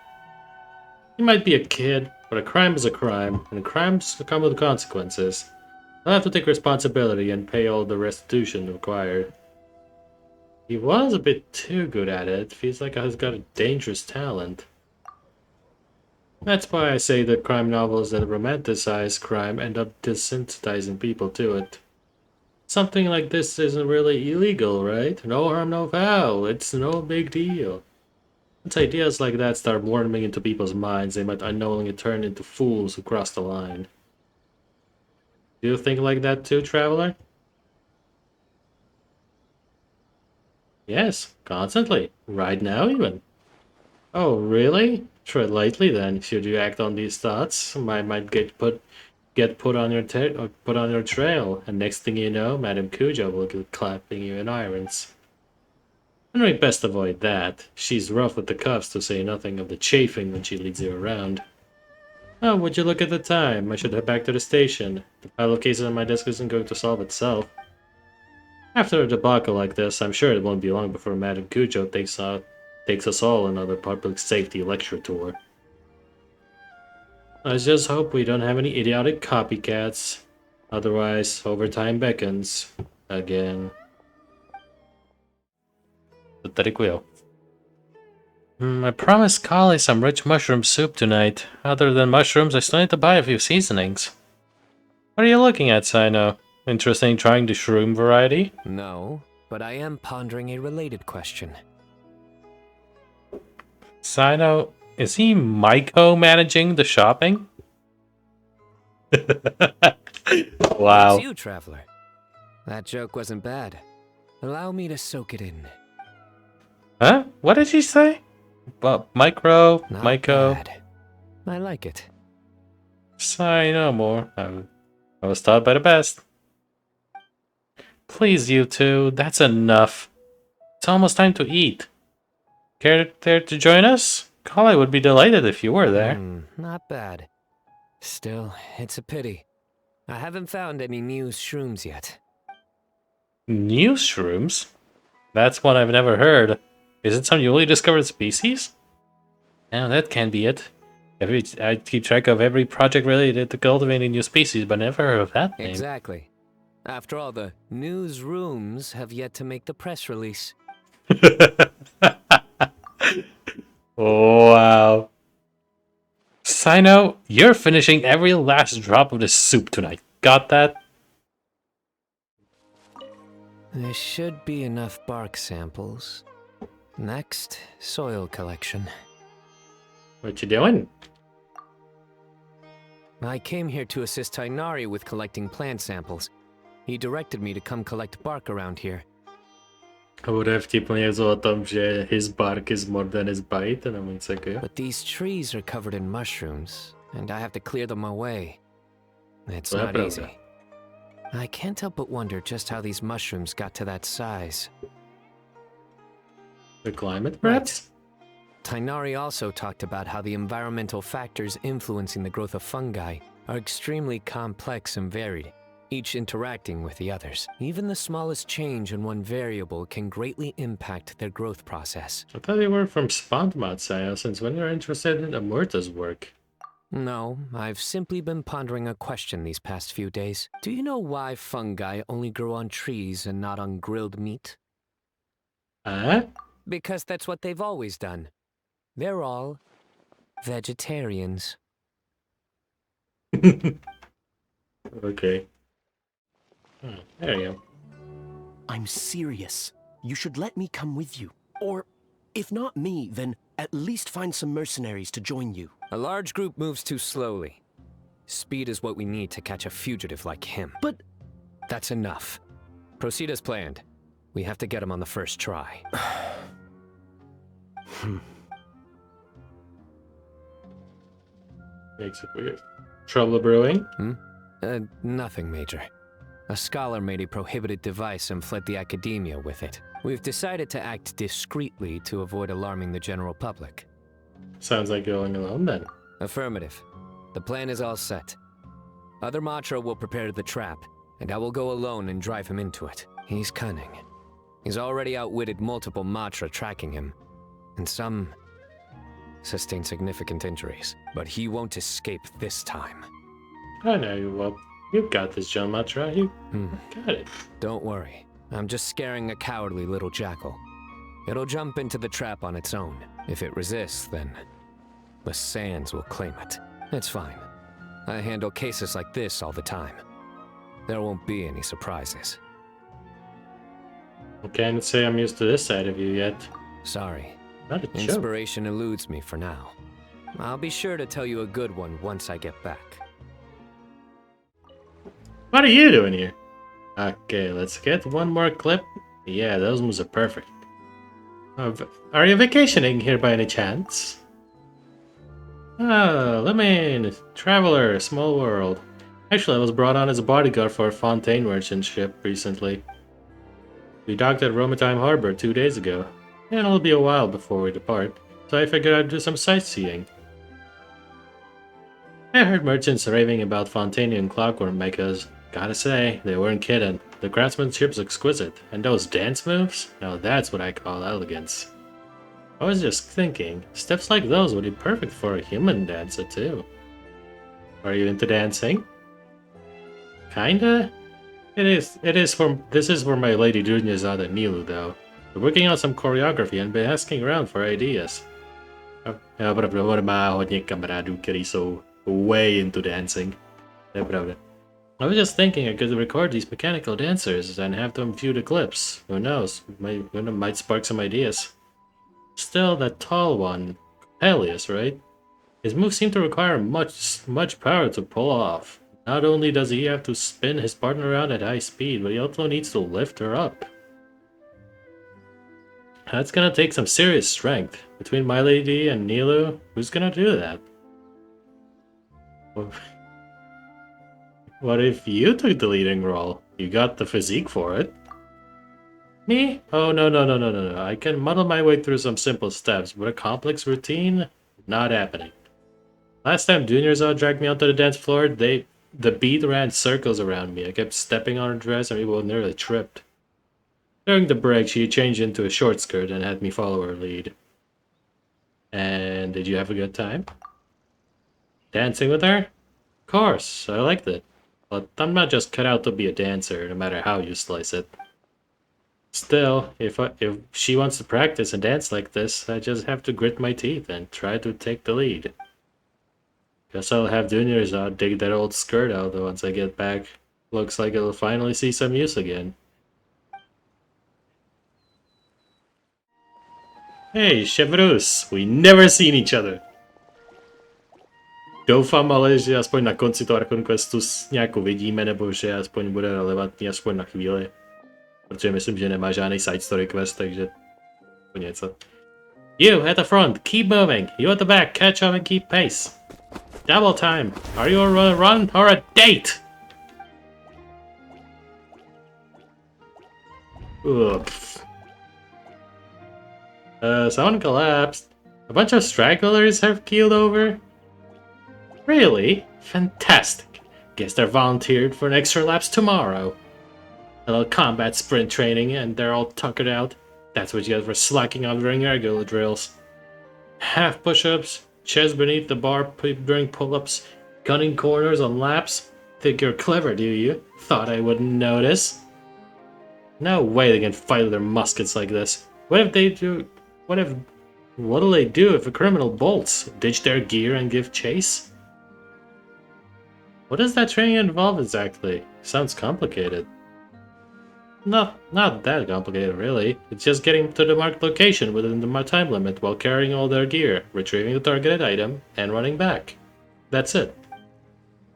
You might be a kid, but a crime is a crime, and crimes come with consequences. I'll have to take responsibility and pay all the restitution required. He was a bit too good at it. Feels like he's got a dangerous talent. That's why I say that crime novels that romanticize crime end up desensitizing people to it. Something like this isn't really illegal, right? No harm, no foul. It's no big deal. Once ideas like that start warming into people's minds, they might unknowingly turn into fools who cross the line. Do you think like that too, traveler? Yes, constantly. Right now even. Oh, really? Tread lightly then. Should you act on these thoughts, might get put on your trail, and next thing you know, Madame Kujo will be clapping you in irons. And we best avoid that. She's rough with the cuffs, to say nothing of the chafing when she leads you around. Oh, would you look at the time? I should head back to the station. The pile of cases on my desk isn't going to solve itself. After a debacle like this, I'm sure it won't be long before Madame Cujo takes us all on another public safety lecture tour. Let's just hope we don't have any idiotic copycats. Otherwise, overtime beckons. Again. I promised Kali some rich mushroom soup tonight. Other than mushrooms, I still need to buy a few seasonings. What are you looking at, Sino? Interested in trying the shroom variety? No, but I am pondering a related question. Sino, is he micro-managing the shopping? Wow. It's you, traveler. That joke wasn't bad. Allow me to soak it in. Huh? What did she say? Micro, Not Myco. bad. I like it. Say no more. I was taught by the best. Please, you two, that's enough. It's almost time to eat. Care to join us? Kali would be delighted if you were there. Not bad. Still, it's a pity. I haven't found any new shrooms yet. New shrooms? That's one I've never heard. Is it some newly discovered species? No, that can't be it. I keep track of every project related to cultivating new species, but never heard of that name. Exactly. After all, the newsrooms have yet to make the press release. Wow. Sino, you're finishing every last drop of the soup tonight. Got that? There should be enough bark samples. Next, soil collection. What you doing? I came here to assist Tainari with collecting plant samples. He directed me to come collect bark around here. Bude vtipně něco o tom, že his bark is more than his bite, nebo něco takového. But these trees are covered in mushrooms, and I have to clear them away. It's Well, not brother. easy. I can't help but wonder just how these mushrooms got to that size. The climate, perhaps? Tainari also talked about how the environmental factors influencing the growth of fungi are extremely complex and varied, each interacting with the others. Even the smallest change in one variable can greatly impact their growth process. I thought you were from SpawnMod, Saya, since when you're interested in Amurta's work. No, I've simply been pondering a question these past few days. Do you know why fungi only grow on trees and not on grilled meat? Huh? Because that's what they've always done. They're all vegetarians. Okay. There you go. I'm serious. You should let me come with you. Or, if not me, then at least find some mercenaries to join you. A large group moves too slowly. Speed is what we need to catch a fugitive like him. But That's enough. Proceed as planned. We have to get him on the first try. Makes it weird. Trouble brewing? Nothing major. A scholar made a prohibited device and fled the academia with it. We've decided to act discreetly to avoid alarming the general public. Sounds like going alone then. Affirmative. The plan is all set. Other Matra will prepare the trap, and I will go alone and drive him into it. He's cunning. He's already outwitted multiple Matra tracking him, and some sustained significant injuries. But he won't escape this time. I know you will. You've got this, John Matra. You got it. Don't worry. I'm just scaring a cowardly little jackal. It'll jump into the trap on its own. If it resists, then the sands will claim it. It's fine. I handle cases like this all the time. There won't be any surprises. I can't say I'm used to this side of you yet. Sorry. Not a joke. Inspiration eludes me for now. I'll be sure to tell you a good one once I get back. What are you doing here? Okay, let's get one more clip. Yeah, those moves are perfect. Are you vacationing here by any chance? Ah, Lumine, traveler, small world. Actually, I was brought on as a bodyguard for a Fontaine merchant ship recently. We docked at Romatime Harbor 2 days ago. And it'll be a while before we depart, so I figured I'd do some sightseeing. I heard merchants raving about Fontaine and clockwork makers. Gotta say, they weren't kidding. The craftsmanship's exquisite, and those dance moves? Now that's what I call elegance. I was just thinking, steps like those would be perfect for a human dancer too. Are you into dancing? Kinda? This is for my lady juniors out at Nilu though. We're working on some choreography and been asking around for ideas. Já pravda, má hodně kamarádů, kteří jsou way into dancing. To je pravda. I was just thinking I could record these mechanical dancers and have them view the clips. Who knows? Might spark some ideas. Still, that tall one, Peleus, right? His moves seem to require much power to pull off. Not only does he have to spin his partner around at high speed, but he also needs to lift her up. That's gonna take some serious strength. Between my lady and Nilu, who's gonna do that? What if you took the leading role? You got the physique for it. Me? Oh, no. I can muddle my way through some simple steps, but a complex routine? Not happening. Last time juniors dragged me onto the dance floor, the beat ran circles around me. I kept stepping on her dress and we nearly tripped. During the break, she changed into a short skirt and had me follow her lead. And did you have a good time? Dancing with her? Of course, I liked it. But I'm not just cut out to be a dancer, no matter how you slice it. Still, if she wants to practice and dance like this, I just have to grit my teeth and try to take the lead. Guess I'll have juniors dig that old skirt out once I get back. Looks like it'll finally see some use again. Hey, Chevreuse, we never seen each other. Doufám ale, že aspoň na konci toho Archon Questu nějak vidíme, nebo že aspoň bude relevantní aspoň na chvíli. Protože myslím, že nemá žádný side story quest, takže to něco. You at the front, keep moving. You at the back, catch up and keep pace. Double time. Are you a run or a date? Oops. Someone collapsed. A bunch of stragglers have keeled over. Really? Fantastic. Guess they're volunteered for an extra laps tomorrow. A little combat sprint training and they're all tuckered out. That's what you get for slacking off during regular drills. Half push-ups, chest beneath the bar during pull-ups, gunning corners on laps. Think you're clever, do you? Thought I wouldn't notice. No way they can fight with their muskets like this. What'll they do if a criminal bolts? Ditch their gear and give chase? What does that training involve exactly? Sounds complicated. Not that complicated, really. It's just getting to the marked location within the time limit while carrying all their gear, retrieving the targeted item, and running back. That's it.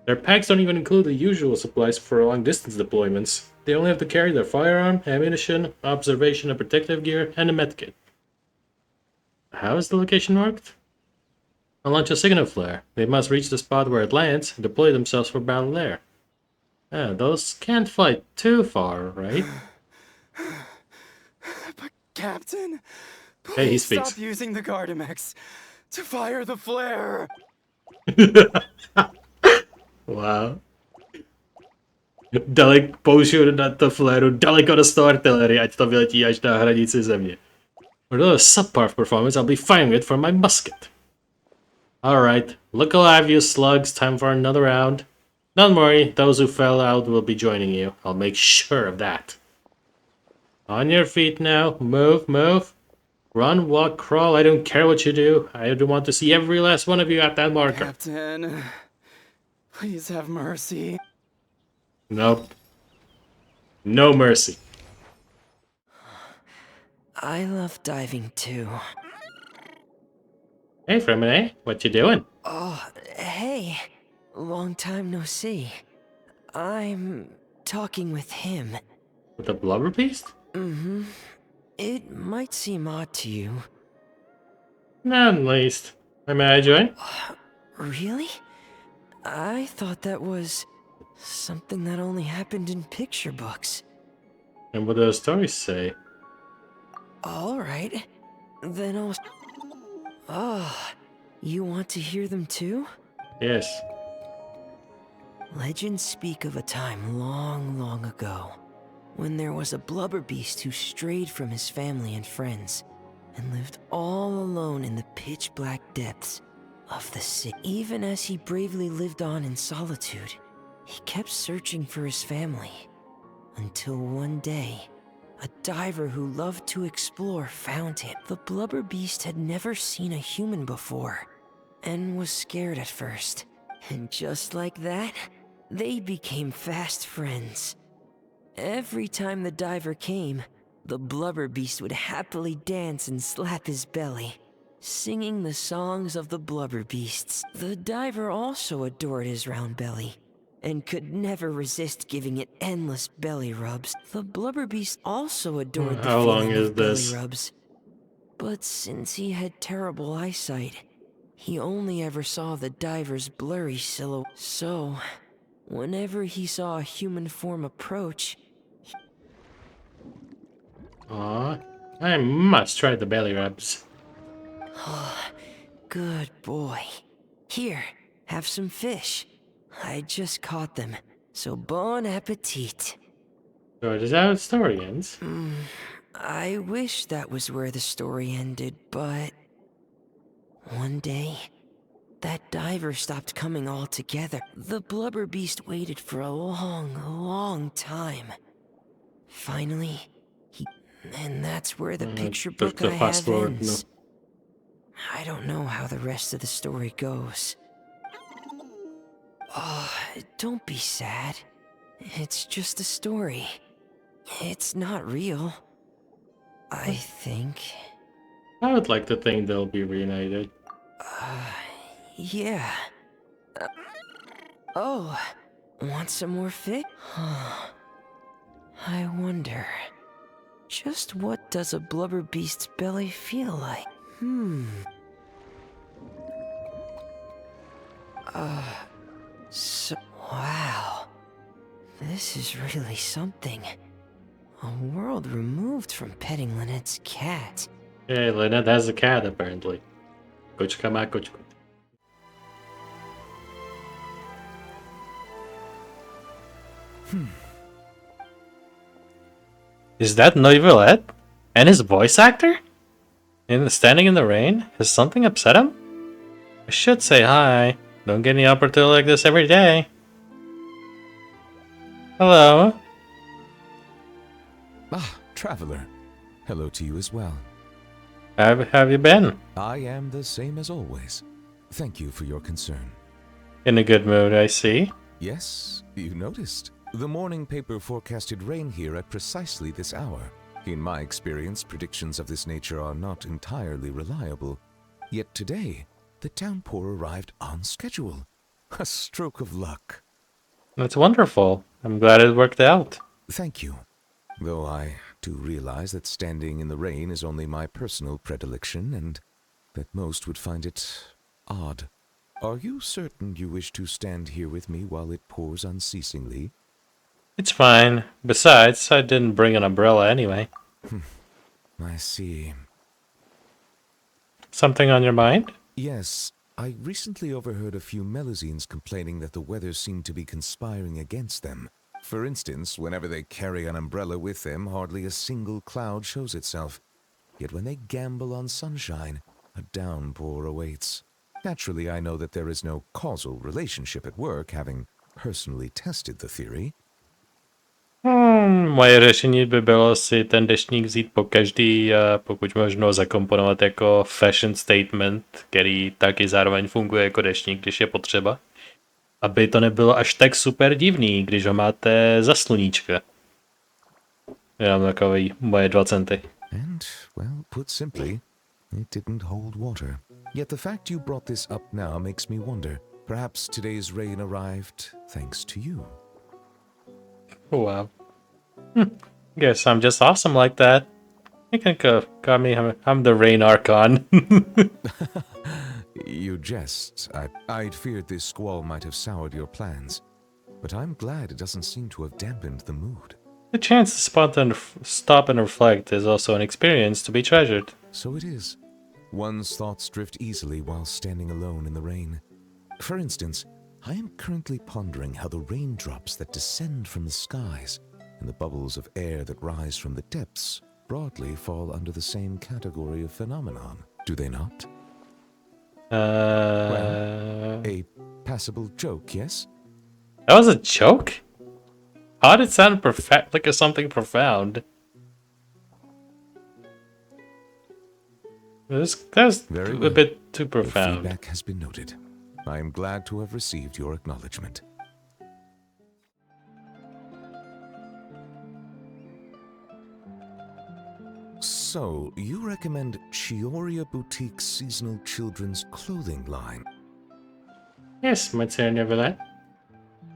Their packs don't even include the usual supplies for long-distance deployments. They only have to carry their firearm, ammunition, observation and protective gear, and a medkit. How is the location marked? I'll launch a signal flare. They must reach the spot where it lands and deploy themselves for battle there. Those can't fly too far, right? But Captain, Hey, he please speaks. stop using the Gardamex to fire the flare. Wow. Použiju na to fléru daleko do toho artillerie, ať to vyletí až na hranici země. For a little subpar performance, I'll be firing it from my musket. Alright, look alive, you slugs. Time for another round. Don't worry, those who fell out will be joining you. I'll make sure of that. On your feet now. Move, move. Run, walk, crawl. I don't care what you do. I do want to see every last one of you at that marker. Captain, please have mercy. Nope. No mercy. I love diving too. Hey, Fremine, what you doing? Oh, hey. Long time no see. I'm talking with him. With the blubber beast? Mm-hmm. It might seem odd to you. Not in least. May I join? Really? I thought that was something that only happened in picture books. And what do the stories say? Alright. Then I'll... Oh, you want to hear them too? Yes. Legends speak of a time long, long ago, when there was a blubber beast who strayed from his family and friends, and lived all alone in the pitch-black depths of the sea. Even as he bravely lived on in solitude, he kept searching for his family, until one day, a diver who loved to explore found him. The blubber beast had never seen a human before, and was scared at first. And just like that, they became fast friends. Every time the diver came, the blubber beast would happily dance and slap his belly, singing the songs of the blubber beasts. The diver also adored his round belly, and could never resist giving it endless belly rubs. The blubber beast also adored the How long feeling is of belly this? rubs. But since he had terrible eyesight, he only ever saw the diver's blurry silhouette. So, whenever he saw a human form approach, Aw, I must try the belly rubs. good boy. Here, have some fish. I just caught them, so bon appetit. So is that how the story ends? I wish that was where the story ended, but... One day, that diver stopped coming altogether. The blubber beast waited for a long, long time. Finally, he... And that's where the picture book the I fast have forward, ends. I don't know how the rest of the story goes. Oh, don't be sad. It's just a story. It's not real. I think. I would like to think they'll be reunited. Yeah. Oh, want some more fish? I wonder, just what does a blubber beast's belly feel like? So, wow. This is really something. A world removed from petting Lynette's cat. Yeah, Lynette has a cat apparently. Kočka má kočku. Is that Novy? And his voice actor? Standing in the rain? Has something upset him? I should say hi. Don't get any opportunity like this every day. Hello. Ah, traveler. Hello to you as well. How have you been? I am the same as always. Thank you for your concern. In a good mood, I see. Yes, you noticed. The morning paper forecasted rain here at precisely this hour. In my experience, predictions of this nature are not entirely reliable. Yet today, the downpour arrived on schedule. A stroke of luck. That's wonderful. I'm glad it worked out. Thank you. Though I do realize that standing in the rain is only my personal predilection, and that most would find it odd. Are you certain you wish to stand here with me while it pours unceasingly? It's fine. Besides, I didn't bring an umbrella anyway. I see. Something on your mind? Yes, I recently overheard a few Melusines complaining that the weather seemed to be conspiring against them. For instance, whenever they carry an umbrella with them, hardly a single cloud shows itself. Yet when they gamble on sunshine, a downpour awaits. Naturally, I know that there is no causal relationship at work, having personally tested the theory. Moje řešení by bylo si ten deštník vzít po každý a pokud možno zakomponovat jako fashion statement, který taky zároveň funguje jako deštník, když je potřeba. Aby to nebylo až tak super divný, když ho máte za sluníčka. Jenom takový moje 2 centy. And, well, put simply, it didn't hold water. Yet the fact you brought this up now makes me wonder. Perhaps today's rain arrived thanks to you. Wow. Guess I'm just awesome like that. You can call me, I'm the Rain Archon. You jest. I'd feared this squall might have soured your plans. But I'm glad it doesn't seem to have dampened the mood. The chance to stop and reflect is also an experience to be treasured. So it is. One's thoughts drift easily while standing alone in the rain. For instance, I am currently pondering how the raindrops that descend from the skies and the bubbles of air that rise from the depths broadly fall under the same category of phenomenon, do they not? Well, a passable joke, yes? That was a joke? How did it sound like something profound? That was Very a well. bit too Your profound. feedback has been noted. I am glad to have received your acknowledgement. So, you recommend Chioria Boutique's seasonal children's clothing line? Yes, Monsieur Neverland.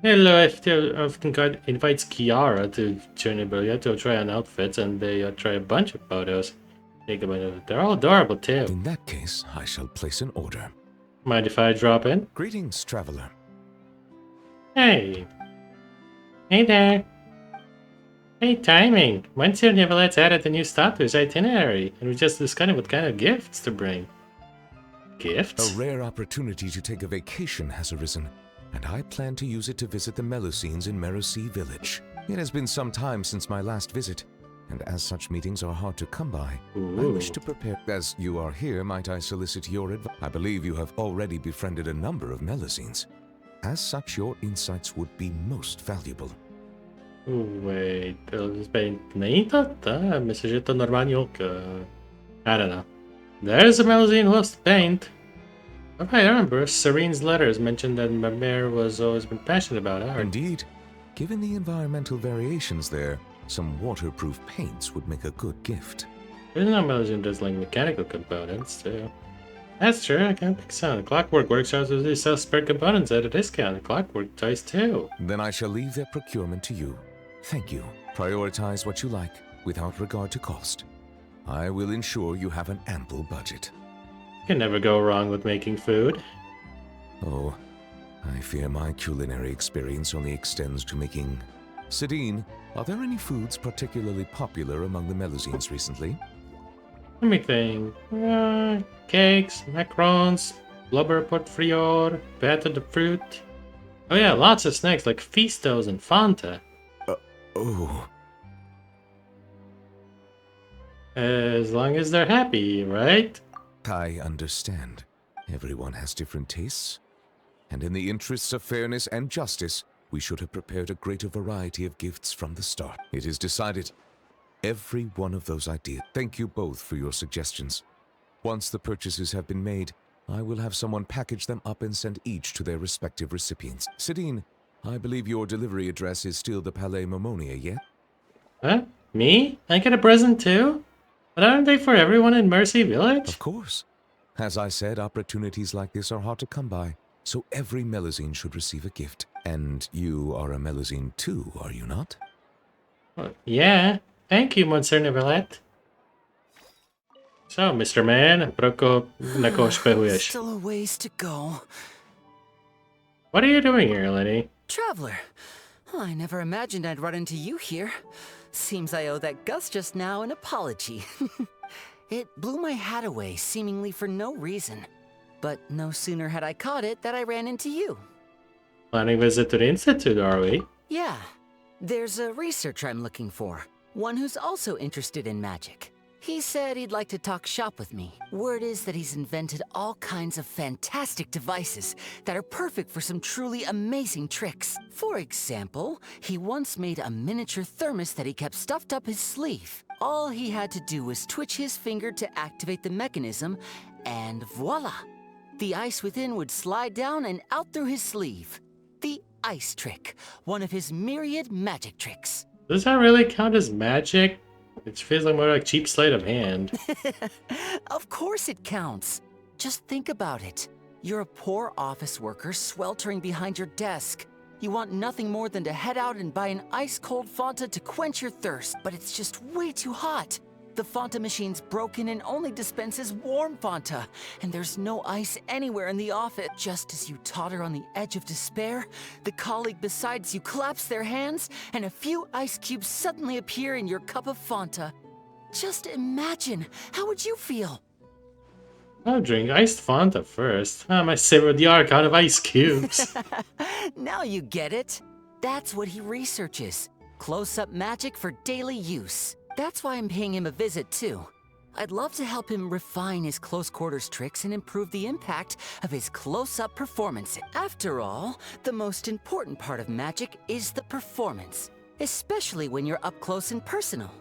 Hello, often God invites Kiara to Chernobyl to try on outfits, and they try a bunch of photos. They're all adorable too. In that case, I shall place an order. Mind if I drop in? Greetings, traveler. Hey. Hey there. Hey, timing. Monsieur Neverland's added a new stop to his itinerary, and we just discussed what kind of gifts to bring. Gifts? A rare opportunity to take a vacation has arisen, and I plan to use it to visit the Melusines in Merusi village. It has been some time since my last visit, and as such meetings are hard to come by, I wish to prepare. As you are here, might I solicit your advice? I believe you have already befriended a number of Melusines. As such, your insights would be most valuable. Wait, není to ta? Myslím, že to normální holka. I don't know. There's a Melusine who loves to paint. Okay, I remember. Serene's letters mentioned that Mamere was always been passionate about art. Indeed. Given the environmental variations there, some waterproof paints would make a good gift. There's no Melusine does like mechanical components too. That's true, I can't think so. Clockwork Workshops usually sell spare components at a discount. Clockwork toys too. Then I shall leave their procurement to you. Thank you. Prioritize what you like, without regard to cost. I will ensure you have an ample budget. You can never go wrong with making food. Oh, I fear my culinary experience only extends to making... Sidine, are there any foods particularly popular among the Melusines recently? Let me think. Cakes, macarons, blubber portfrior, pâte de fruit. Oh yeah, lots of snacks like Fistos and Fanta. Oh, As long as they're happy, right? I understand. Everyone has different tastes. And in the interests of fairness and justice, we should have prepared a greater variety of gifts from the start. It is decided. Every one of those ideas. Thank you both for your suggestions. Once the purchases have been made, I will have someone package them up and send each to their respective recipients. Sidine, I believe your delivery address is still the Palais Momonia, yeah? Huh? Me? I get a present too? But aren't they for everyone in Mercy Village? Of course. As I said, opportunities like this are hard to come by, so every Melusine should receive a gift. And you are a Melusine too, are you not? Yeah. Thank you, Monsieur Neverland. So, Mr. Man, na koho špehuješ? Still a ways to go. What are you doing here, Lenny? Traveler, I never imagined I'd run into you here. Seems I owe that Gus just now an apology. It blew my hat away, seemingly for no reason. But no sooner had I caught it that I ran into you. Planning visit to the Institute, are we? Yeah, there's a researcher I'm looking for. One who's also interested in magic. He said he'd like to talk shop with me. Word is that he's invented all kinds of fantastic devices that are perfect for some truly amazing tricks. For example, he once made a miniature thermos that he kept stuffed up his sleeve. All he had to do was twitch his finger to activate the mechanism, and voila! The ice within would slide down and out through his sleeve. The ice trick, one of his myriad magic tricks. Does that really count as magic? It feels like more like cheap sleight of hand. Of course it counts. Just think about it. You're a poor office worker sweltering behind your desk. You want nothing more than to head out and buy an ice-cold Fanta to quench your thirst, but it's just way too hot. The Fanta machine's broken and only dispenses warm Fanta, and there's no ice anywhere in the office. Just as you totter on the edge of despair, the colleague beside you claps their hands, and a few ice cubes suddenly appear in your cup of Fanta. Just imagine, how would you feel? I'll drink iced Fanta first. I savor the arc out of ice cubes. Now you get it. That's what he researches. Close-up magic for daily use. That's why I'm paying him a visit, too. I'd love to help him refine his close-quarters tricks and improve the impact of his close-up performance. After all, the most important part of magic is the performance, especially when you're up close and personal.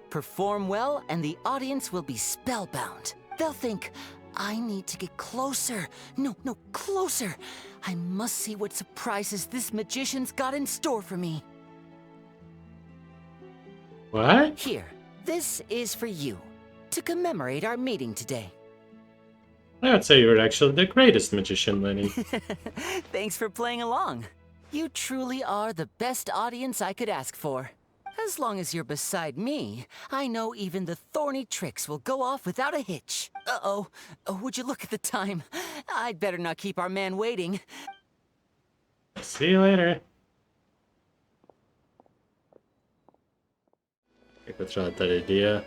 Perform well, and the audience will be spellbound. They'll think, I need to get closer. No, closer. I must see what surprises this magician's got in store for me. What? Here, this is for you, to commemorate our meeting today. I would say you're actually the greatest magician, Lenny. Thanks for playing along. You truly are the best audience I could ask for. As long as you're beside me, I know even the thorny tricks will go off without a hitch. Uh-oh. Would you look at the time? I'd better not keep our man waiting. See you later. Potřeba tady dia.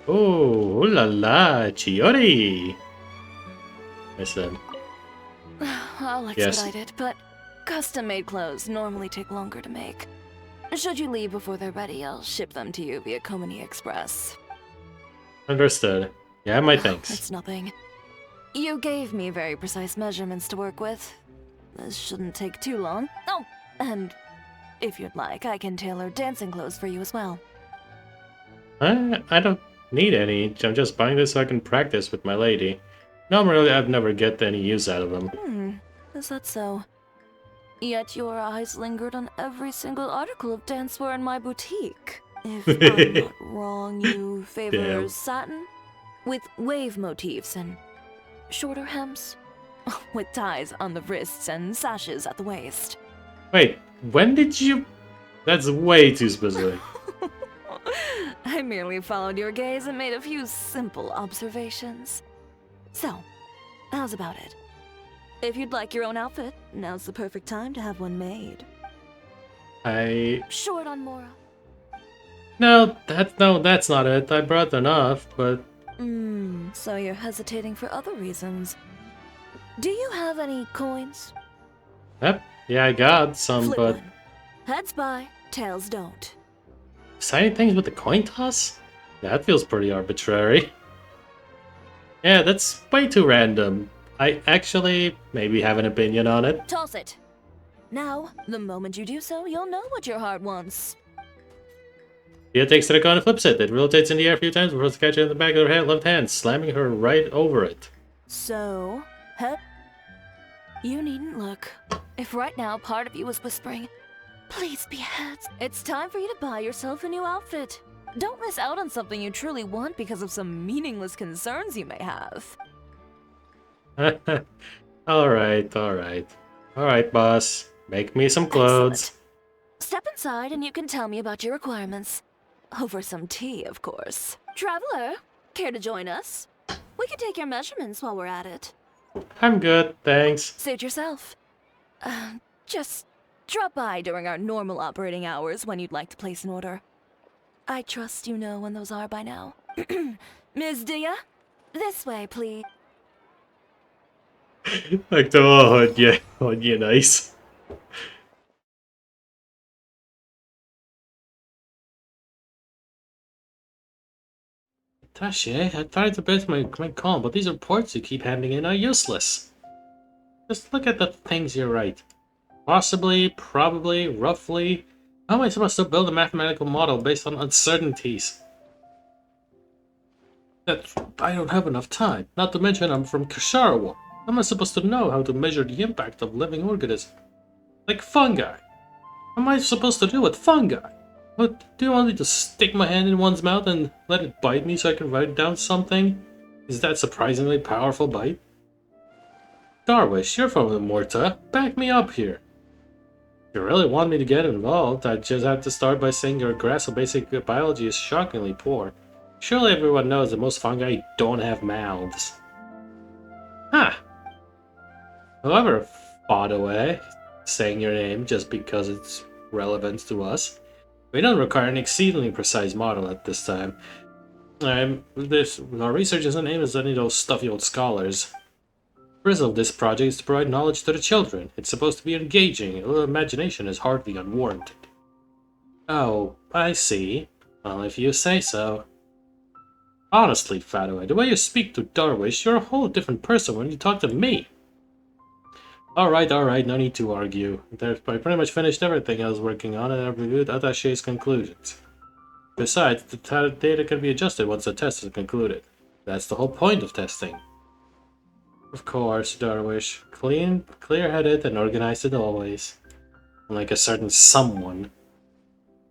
Oh, la la, Chiori. I said. I'll expedite it, but custom-made clothes normally take longer to make. Should you leave before they're ready, I'll ship them to you via Komini Express. Understood. Yeah, my thanks. It's nothing. You gave me very precise measurements to work with. This shouldn't take too long. Oh, and if you'd like, I can tailor dancing clothes for you as well. I don't need any. I'm just buying this so I can practice with my lady. Normally, I've never get any use out of them. Is that so? Yet your eyes lingered on every single article of dancewear in my boutique. If I'm not wrong, you favor satin? With wave motifs and shorter hems? With ties on the wrists and sashes at the waist. Wait, when did you... That's way too specific. I merely followed your gaze and made a few simple observations. So, how's about it? If you'd like your own outfit, now's the perfect time to have one made. Short on Mora. No, that's not it. I brought enough, but... So you're hesitating for other reasons. Do you have any coins? Yep, yeah, I got some, Flip but... one. Heads buy, tails don't. Deciding things with the coin toss? That feels pretty arbitrary. Yeah, that's way too random. I actually maybe have an opinion on it. Toss it. Now, the moment you do so, you'll know what your heart wants. Dia takes to the coin and flips it. It rotates in the air a few times before catching it in the back of her left hand, slamming her right over it. So, head. You needn't look. If right now part of you was whispering, please be heads, it's time for you to buy yourself a new outfit. Don't miss out on something you truly want because of some meaningless concerns you may have. Alright, boss. Make me some clothes. Excellent. Step inside and you can tell me about your requirements. Over some tea, of course. Traveler, care to join us? We can take your measurements while we're at it. I'm good, thanks. Suit yourself. Just drop by during our normal operating hours when you'd like to place an order. I trust you know when those are by now. Ms. Dia, this way, please. Tak to bylo hodně nice. Tashi, I tried to best my calm, but these reports you keep handing in are useless. Just look at the things you write. Possibly, probably, roughly. How am I supposed to build a mathematical model based on uncertainties? I don't have enough time. Not to mention I'm from Kasharawa. How am I supposed to know how to measure the impact of living organisms? Like fungi. What am I supposed to do with fungi? What, do you want me to stick my hand in one's mouth and let it bite me so I can write down something? Is that surprisingly powerful bite? Darwish, you're from the Morta. Back me up here. If you really want me to get involved, I just have to start by saying your grasp of basic biology is shockingly poor. Surely everyone knows that most fungi don't have mouths. Huh. However, by the way, saying your name just because it's relevant to us, we don't require an exceedingly precise model at this time. Our research isn't aimed at any of those stuffy old scholars. The purpose of this project is to provide knowledge to the children. It's supposed to be engaging. A little imagination is hardly unwarranted. Oh, I see. Well, if you say so. Honestly, Fataway, the way you speak to Darwish, you're a whole different person when you talk to me. Alright, no need to argue. I pretty much finished everything I was working on and I've reviewed Attaché's conclusions. Besides, the data can be adjusted once the test is concluded. That's the whole point of testing. Of course, Darwish. Clean, clear-headed, and organized as always. Like a certain someone.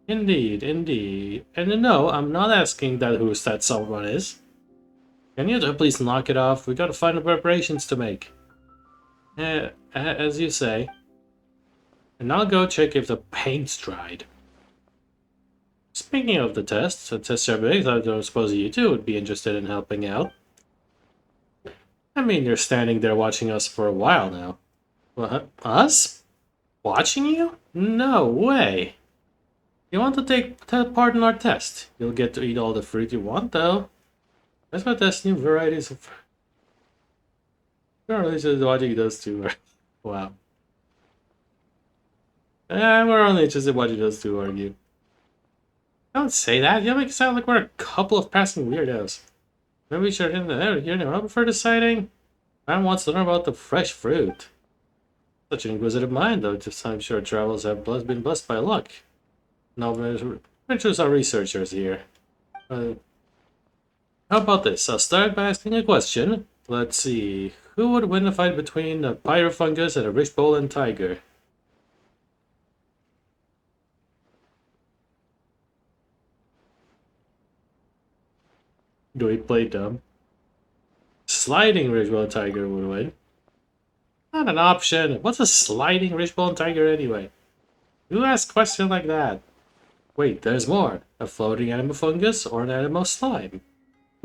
Indeed, indeed. And no, I'm not asking that who that someone is. Can you please knock it off? We got final preparations to make. As you say. And I'll go check if the paint's dried. Speaking of the tests, the tests are big, I don't suppose you too would be interested in helping out. I mean, you're standing there watching us for a while now. What? Us? Watching you? No way! You want to take part in our test? You'll get to eat all the fruit you want, though. Let's go test new varieties of... We're only just watching those two. Wow. We're only interested in watching those two argue. Don't say that. You make it sound like we're a couple of passing weirdos. Maybe we should hear them out before deciding. Man wants to learn about the fresh fruit. Such an inquisitive mind, though. Just I'm sure travels have been blessed by luck. Now, introduce our researchers here. How about this? I'll start by asking a question. Let's see. Who would win a fight between a pyrofungus and a rich-bowlen tiger? Do we play dumb? Sliding rich-bowlen tiger would win. Not an option. What's a sliding rich-bowlen tiger anyway? Who asks a question like that? Wait, there's more. A floating animal fungus or an animal slime?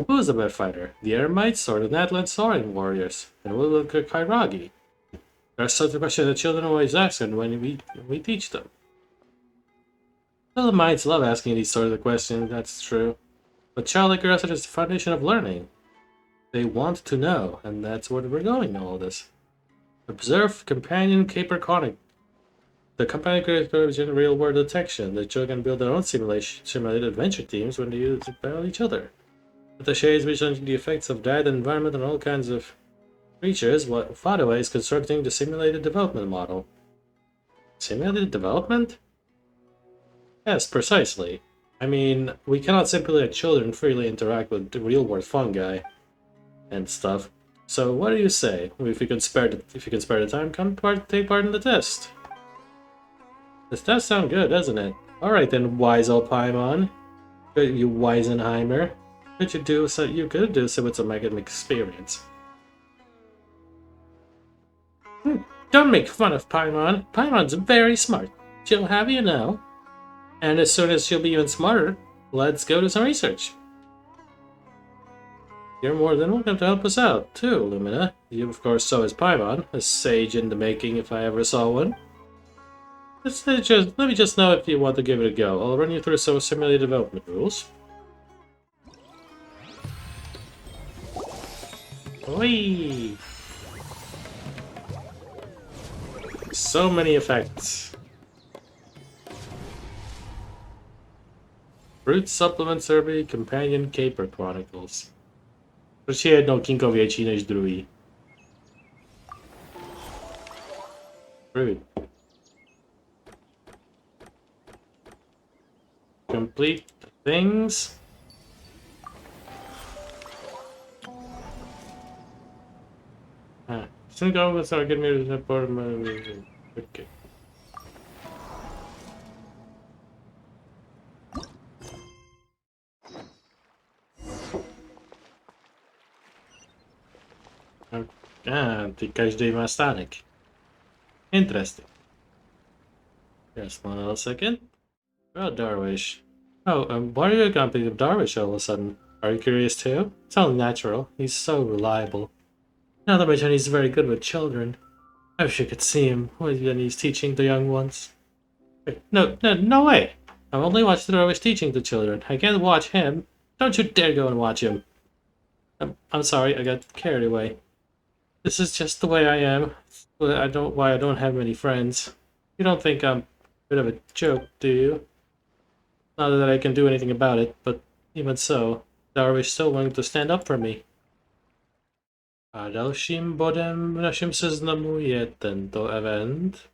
Who is the better fighter? The Eremites or the Natlan Saurian warriors? And what will the Kairagi? That's such a question that children always ask when we teach them. Little minds love asking these sorts of questions, that's true. But childlike curiosity is the foundation of learning. They want to know, and that's where we're going in all this. Observe companion caper conic. The companion creates real-world detection. The children build their own simulated adventure teams when they use it battle each other. Attaché is researching the effects of diet and environment on all kinds of creatures, while Fataway is constructing the simulated development model. Simulated development? Yes, precisely. I mean, we cannot simply let children freely interact with the real-world fungi and stuff. So, what do you say? If you can spare the time, take part in the test. This does sound good, doesn't it? Alright then, wise old Paimon. You Weisenheimer. You could do so with some academic experience. Don't make fun of Paimon. Paimon's very smart. She'll have you know. And as soon as she'll be even smarter, let's go do some research. You're more than welcome to help us out, too, Lumina. You, of course, so is Paimon, a sage in the making if I ever saw one. Let me just know if you want to give it a go. I'll run you through some simulated development rules. Whee! So many effects. Fruit Supplement Survey, Companion Caper Chronicles. Proč je jedno kinko větší než druhý? Fruit. Complete the things. Soon go with our good news report. Okay. Ty každý má stánek. Interesting. Just 1 second. Oh, Darwish. Oh, why are you accompanied with Darwish all of a sudden? Are you curious too? It's only natural. He's so reliable. Not to mention he's very good with children. I wish you could see him when he's teaching the young ones. Wait, no way! I only watch Darwish teaching the children. I can't watch him. Don't you dare go and watch him. I'm sorry, I got carried away. This is just the way I am. I don't have many friends. You don't think I'm a bit of a joke, do you? Not that I can do anything about it, but even so, Darwish still willing to stand up for me. A dalším bodem v našem seznamu je tento event,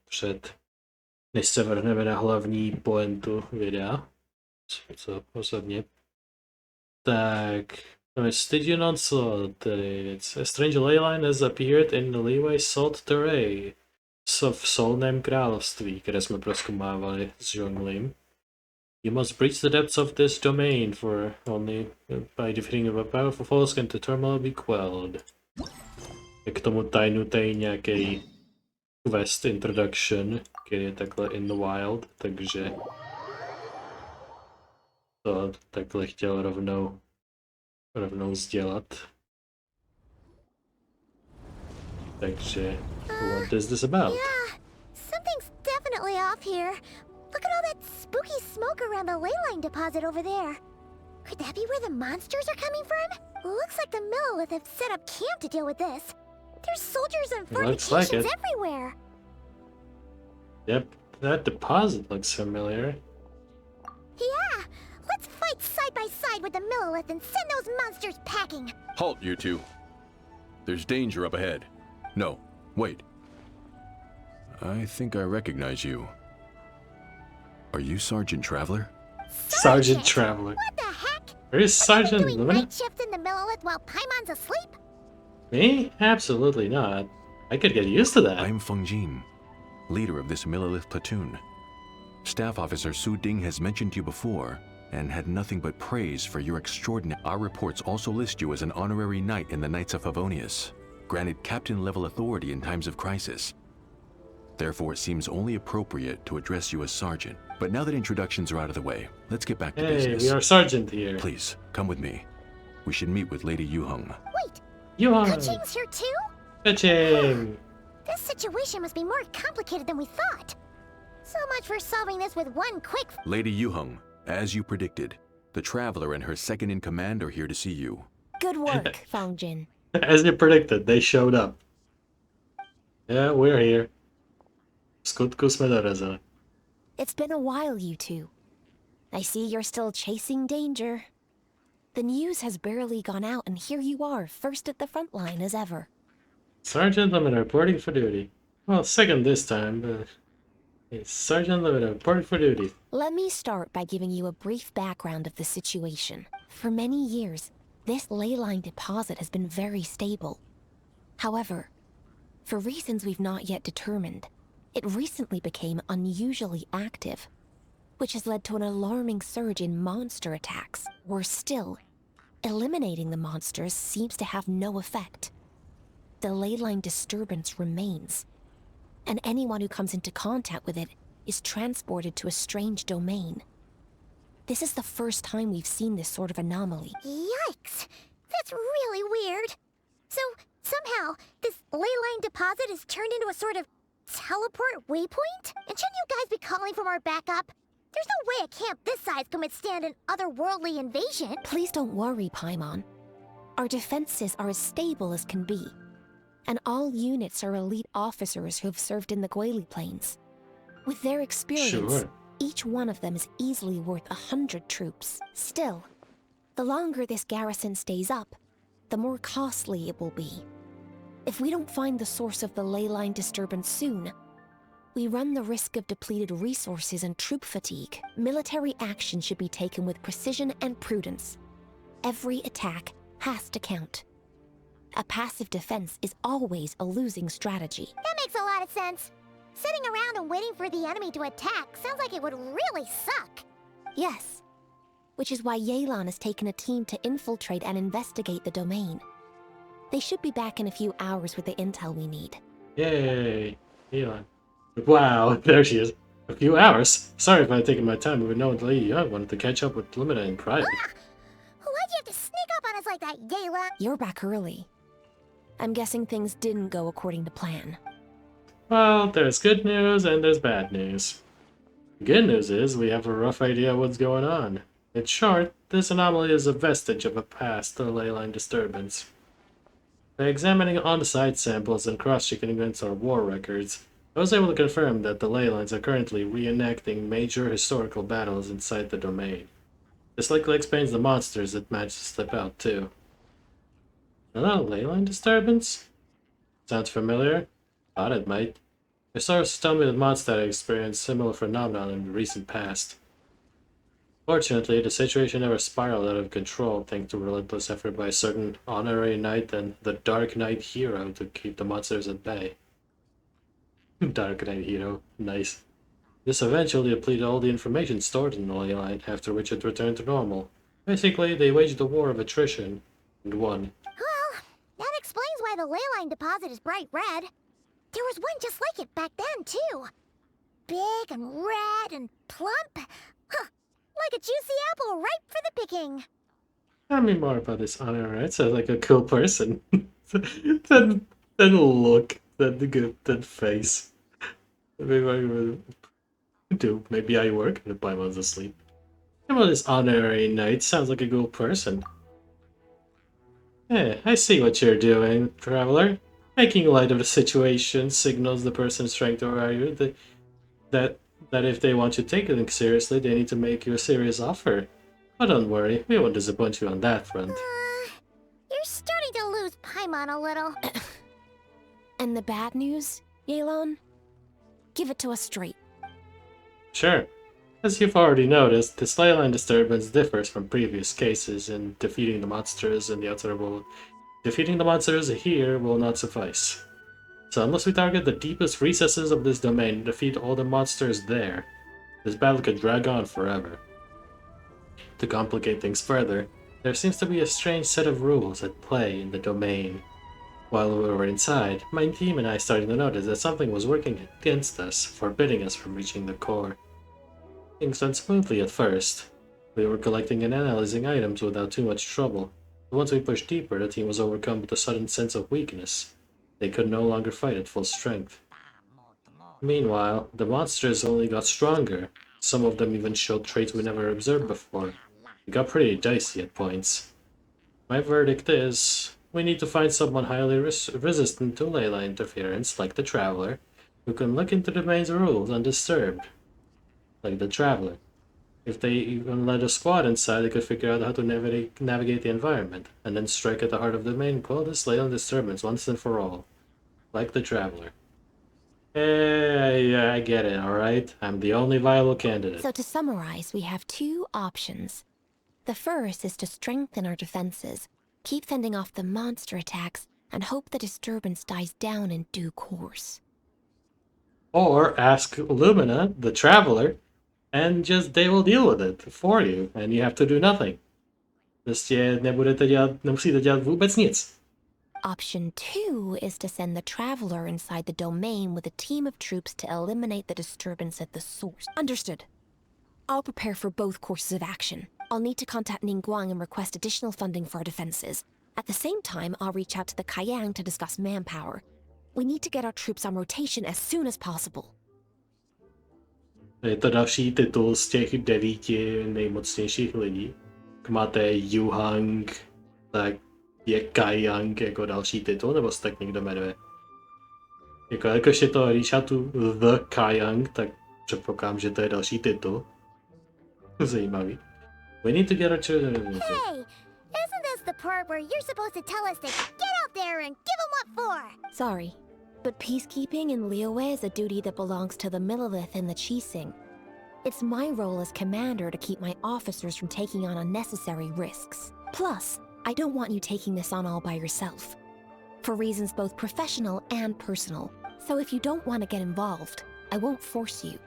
než se vrhneme na hlavní pointu videa, co osobně. Tak, did you not saw that a strange ley line has appeared in the leeway salt terrain v solném království, které jsme prozkoumávali s Zhonglím. You must breach the depths of this domain, for only by defeating a powerful foes can the turmoil be quelled. K tomu tajnu tady nějaký quest introduction, který je takhle in the wild, takže to takhle chtěl rovnou sdělat. Takže, what is this about? Yeah, something's definitely off here. Look at all that spooky smoke around the ley line deposit over there. Could that be where the monsters are coming from? Looks like the Millelith have set up camp to deal with this. There's soldiers and fortifications everywhere. Yep, that deposit looks familiar. Yeah, let's fight side by side with the Millelith and send those monsters packing. Halt, you two. There's danger up ahead. No, wait. I think I recognize you. Are you Sergeant Traveler? Sergeant Traveler. What the heck? Where is Sergeant doing Lumine? night shift in the Millelith while Paimon's asleep? Me? Absolutely not. I could get used to that. I'm Fontaine, leader of this Millelith platoon. Staff Officer Su Ding has mentioned you before, and had nothing but praise for your extraordinary... Our reports also list you as an honorary knight in the Knights of Favonius, granted captain-level authority in times of crisis. Therefore, it seems only appropriate to address you as Sergeant. But now that introductions are out of the way, let's get back to business. We are Sergeant here. Please, come with me. We should meet with Lady Yuheng. Wait, Yuheng! Kuching's here too? Kuching! This situation must be more complicated than we thought. So much for solving this with one quick... Lady Yuheng, as you predicted, the Traveler and her second-in-command are here to see you. Good work, Fongjin. As you predicted, they showed up. Yeah, we're here. Skutku jsme dorazili. It's been a while, you two. I see you're still chasing danger. The news has barely gone out, and here you are, first at the front line as ever. Sergeant Lumine reporting for duty. Well, second this time, but it's Sergeant Lumine reporting for duty. Let me start by giving you a brief background of the situation. For many years, this ley line deposit has been very stable. However, for reasons we've not yet determined, it recently became unusually active, which has led to an alarming surge in monster attacks. Worse still, eliminating the monsters seems to have no effect. The ley line disturbance remains, and anyone who comes into contact with it is transported to a strange domain. This is the first time we've seen this sort of anomaly. Yikes! That's really weird. So, somehow, this ley line deposit is turned into a sort of teleport waypoint? And shouldn't you guys be calling for more backup? There's no way a camp this size can withstand an otherworldly invasion. Please don't worry, Paimon. Our defenses are as stable as can be, and all units are elite officers who have served in the Guili Plains. With their experience, each one of them is easily worth 100 troops. Still, the longer this garrison stays up, the more costly it will be. If we don't find the source of the ley line disturbance soon, we run the risk of depleted resources and troop fatigue. Military action should be taken with precision and prudence. Every attack has to count. A passive defense is always a losing strategy. That makes a lot of sense. Sitting around and waiting for the enemy to attack sounds like it would really suck. Yes, which is why Yelan has taken a team to infiltrate and investigate the domain. They should be back in a few hours with the intel we need. Yay! Yelan. Wow, there she is. A few hours? Sorry if I'd taken my time, but no, I wanted to catch up with Lumine in private. Why'd you have to sneak up on us like that, Yayla? You're back early. I'm guessing things didn't go according to plan. Well, there's good news and there's bad news. The good news is we have a rough idea of what's going on. In short, this anomaly is a vestige of a past leyline disturbance. By examining on-site samples and cross-checking against our war records, I was able to confirm that the ley lines are currently reenacting major historical battles inside the domain. This likely explains the monsters that managed to slip out, too. Another ley line disturbance? Sounds familiar? Thought it might. My sources tell me that Mondstadt experienced similar phenomena in the recent past. Fortunately, the situation never spiraled out of control thanks to relentless effort by a certain honorary knight and the Dark Knight hero to keep the monsters at bay. Dark Knight hero, nice. This eventually depleted all the information stored in the ley line, after which it returned to normal. Basically, they waged a war of attrition and won. Well, that explains why the ley line deposit is bright red. There was one just like it back then, too. Big and red and plump. Huh, like a juicy apple ripe for the picking. Tell me more about this honor, right? Sounds like a cool person. then look, then the good, then face. Maybe I work and the Paimon's asleep. Well, this honorary knight sounds like a cool person. Yeah, I see what you're doing, traveler. Making light of the situation signals the person's trying to argue that if they want you to take things seriously, they need to make you a serious offer. But don't worry, we won't disappoint you on that front. You're starting to lose Paimon a little. And the bad news, Yelan? Give it to us straight. Sure. As you've already noticed, this ley line disturbance differs from previous cases in defeating the monsters in the outer world. Defeating the monsters here will not suffice. So unless we target the deepest recesses of this domain and defeat all the monsters there, this battle could drag on forever. To complicate things further, there seems to be a strange set of rules at play in the domain. While we were inside, my team and I started to notice that something was working against us, forbidding us from reaching the core. Things went smoothly at first. We were collecting and analyzing items without too much trouble. But once we pushed deeper, the team was overcome with a sudden sense of weakness. They could no longer fight at full strength. Meanwhile, the monsters only got stronger. Some of them even showed traits we never observed before. It got pretty dicey at points. My verdict is, we need to find someone highly resistant to ley line interference, like the Traveler, who can look into the domain's rules undisturbed. Like the Traveler. If they even let a squad inside, they could figure out how to navigate the environment, and then strike at the heart of the domain and quell this ley line disturbance once and for all. Like the Traveler. Yeah, I get it, alright? I'm the only viable candidate. So to summarize, we have two options. The first is to strengthen our defenses, keep fending off the monster attacks, and hope the disturbance dies down in due course. Or ask Lumina, the Traveler, and just they will deal with it for you, and you have to do nothing. Prostě nemusíte dělat vůbec nic. Option 2 is to send the Traveler inside the domain with a team of troops to eliminate the disturbance at the source. Understood. I'll prepare for both courses of action. I'll need to contact Ningguang and request additional funding for our defenses. At the same time, I'll reach out to the Kayang to discuss manpower. We need to get our troops on rotation as soon as possible. Je to další titul z těch 9 nejmocnějších lidí. Máte Yuhang, tak je Kayang jako další titul, nebo se tak někdo jmenuje? Jakož je to Rishatu The Kayang, tak předpokládám, že to je další titul. Zajímavý. We need to get our children. Hey, isn't this the part where you're supposed to tell us to get out there and give them what for? Sorry, but peacekeeping in Liyue is a duty that belongs to the Millelith and the Qixing. It's my role as commander to keep my officers from taking on unnecessary risks. Plus, I don't want you taking this on all by yourself. For reasons both professional and personal. So if you don't want to get involved, I won't force you.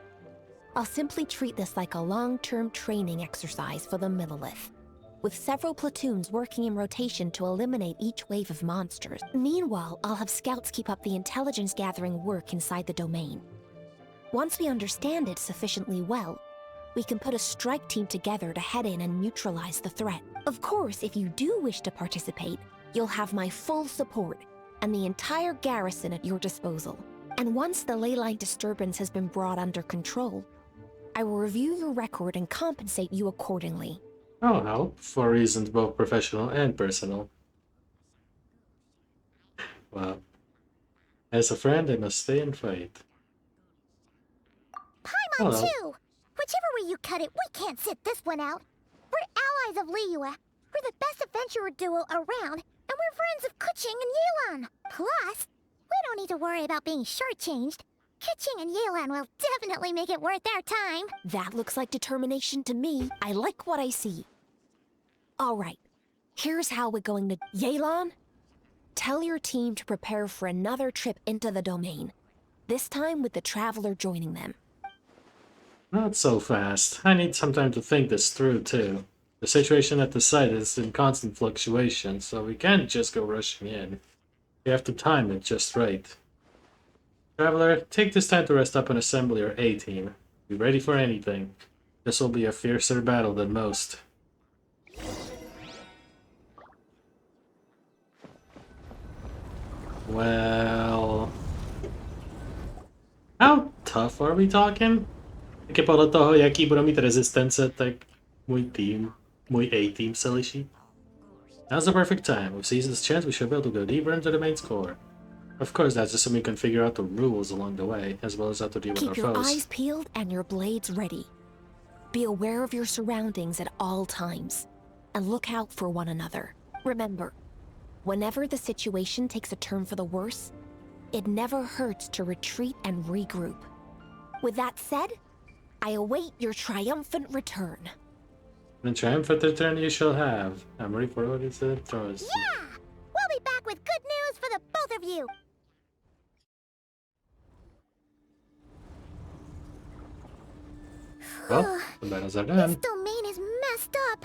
I'll simply treat this like a long-term training exercise for the Millelith, with several platoons working in rotation to eliminate each wave of monsters. Meanwhile, I'll have scouts keep up the intelligence-gathering work inside the domain. Once we understand it sufficiently well, we can put a strike team together to head in and neutralize the threat. Of course, if you do wish to participate, you'll have my full support and the entire garrison at your disposal. And once the leyline disturbance has been brought under control, I will review your record and compensate you accordingly. I'll help, for reasons both professional and personal. Well, as a friend, I must stay and fight. Paimon too! Whichever way you cut it, we can't sit this one out. We're allies of Liyue. We're the best adventurer duo around, and we're friends of Keqing and Yelan. Plus, we don't need to worry about being shortchanged. Keqing and Yelan will definitely make it worth their time. That looks like determination to me. I like what I see. All right, here's how we're going to... Yelan, tell your team to prepare for another trip into the domain. This time with the Traveler joining them. Not so fast. I need some time to think this through, too. The situation at the site is in constant fluctuation, so we can't just go rushing in. We have to time it just right. Traveler, take this time to rest up and assemble your A-team. Be ready for anything. This will be a fiercer battle than most. Well... How tough are we talking? Taky podle toho, jaký budou mít rezistence, tak můj A-team se liší. Now's the perfect time. We've seized this chance, we should be able to go deeper into the main score. Of course, that's just so we can figure out the rules along the way, as well as how to deal with our Keep your foes. eyes peeled and your blades ready. Be aware of your surroundings at all times, and look out for one another. Remember, whenever the situation takes a turn for the worse, it never hurts to retreat and regroup. With that said, I await your triumphant return. The triumphant return you shall have. I'm ready for what it throws. Yeah! We'll be back with good news for the both of you! Well, the battles are This done. domain is messed up.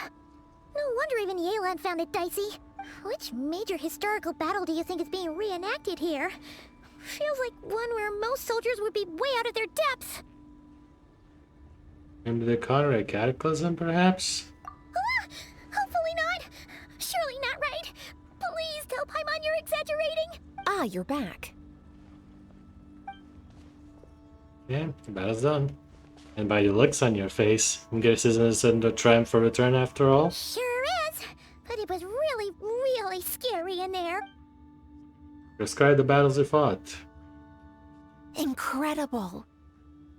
No wonder even Yelan found it dicey. Which major historical battle do you think is being reenacted here? Feels like one where most soldiers would be way out of their depths. Maybe the Conrad Cataclysm, perhaps? Hopefully not. Surely not right. Please tell Paimon you're exaggerating. Ah, you're back. Yeah, the battle's done. And by the looks on your face, I guess isn't a triumphant return after all? Sure is. But it was really, really scary in there. Describe the battles you fought. Incredible.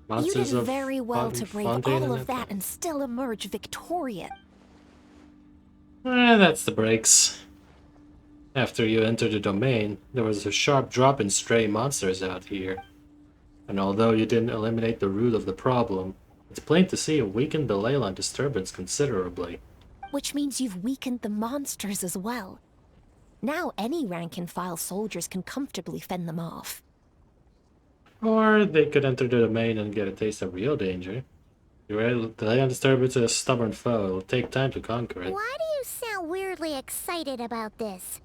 You Monsters did of very well to brave Fontaine all and of that and still emerge victorious. That's the breaks. After you entered the domain, there was a sharp drop in stray monsters out here. And although you didn't eliminate the root of the problem, it's plain to see it weakened the leyline disturbance considerably. Which means you've weakened the monsters as well. Now any rank-and-file soldiers can comfortably fend them off. Or they could enter the domain and get a taste of real danger. The leyline disturbance is a stubborn foe. It'll take time to conquer it. Why do you sound weirdly excited about this?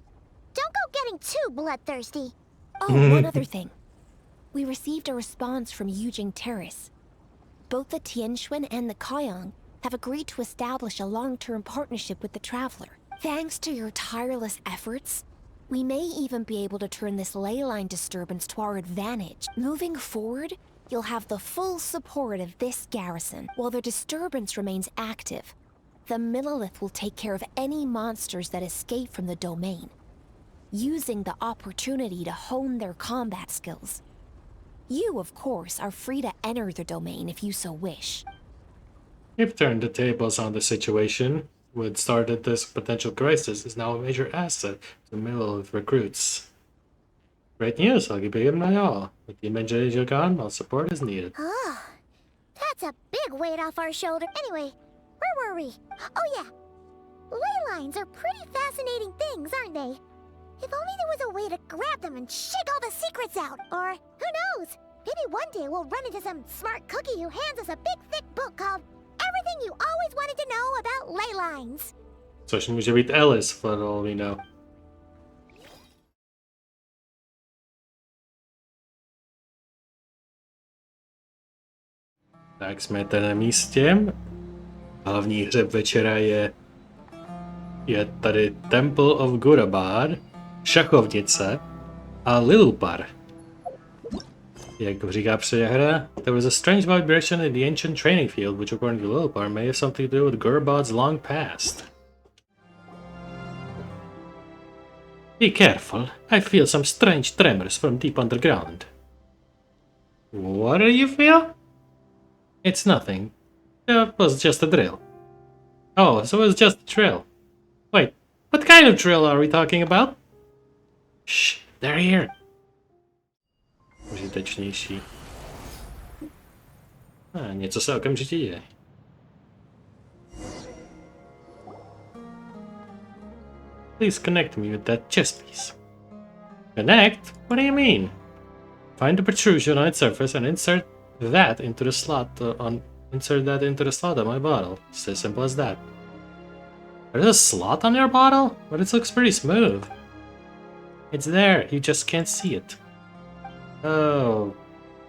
Don't go getting too bloodthirsty. Oh, one other thing. We received a response from Yujing Terrace. Both the Tianxuan and the Kaiyang have agreed to establish a long-term partnership with the Traveler. Thanks to your tireless efforts, we may even be able to turn this leyline disturbance to our advantage. Moving forward, you'll have the full support of this garrison. While the disturbance remains active, the Millelith will take care of any monsters that escape from the domain, using the opportunity to hone their combat skills. You, of course, are free to enter the domain if you so wish. You've turned the tables on the situation. What started this potential crisis is now a major asset to the middle of recruits. Great news, I'll give him my all. With the imagination gone, all support is needed. Oh, that's a big weight off our shoulder. Anyway, where were we? Oh yeah, ley lines are pretty fascinating things, aren't they? If only there was a way to grab them and shake all the secrets out. Or, who knows, maybe one day we'll run into some smart cookie who hands us a big thick book called Everything You Always Wanted to Know About Ley Lines. Což může být Alice, for all we know. Tak jsme tady na místě. Hlavní hřeb večera je tady Temple of Gurabad, šachovnice a Lilupar. Jak říká předehra, there was a strange vibration in the ancient training field, which according to Lilupar may have something to do with Gurabad's long past. Be careful, I feel some strange tremors from deep underground. What do you feel? It's nothing. That was just a drill. Oh, so it was just a drill. Wait, what kind of drill are we talking about? Shh, they're here. Užitečnější. Něco se okamžitě děje. Please connect me with that chess piece. Connect? What do you mean? Find the protrusion on its surface and insert that into the slot on my bottle. It's as simple as that. There's a slot on your bottle? But it looks pretty smooth. It's there, you just can't see it. Oh,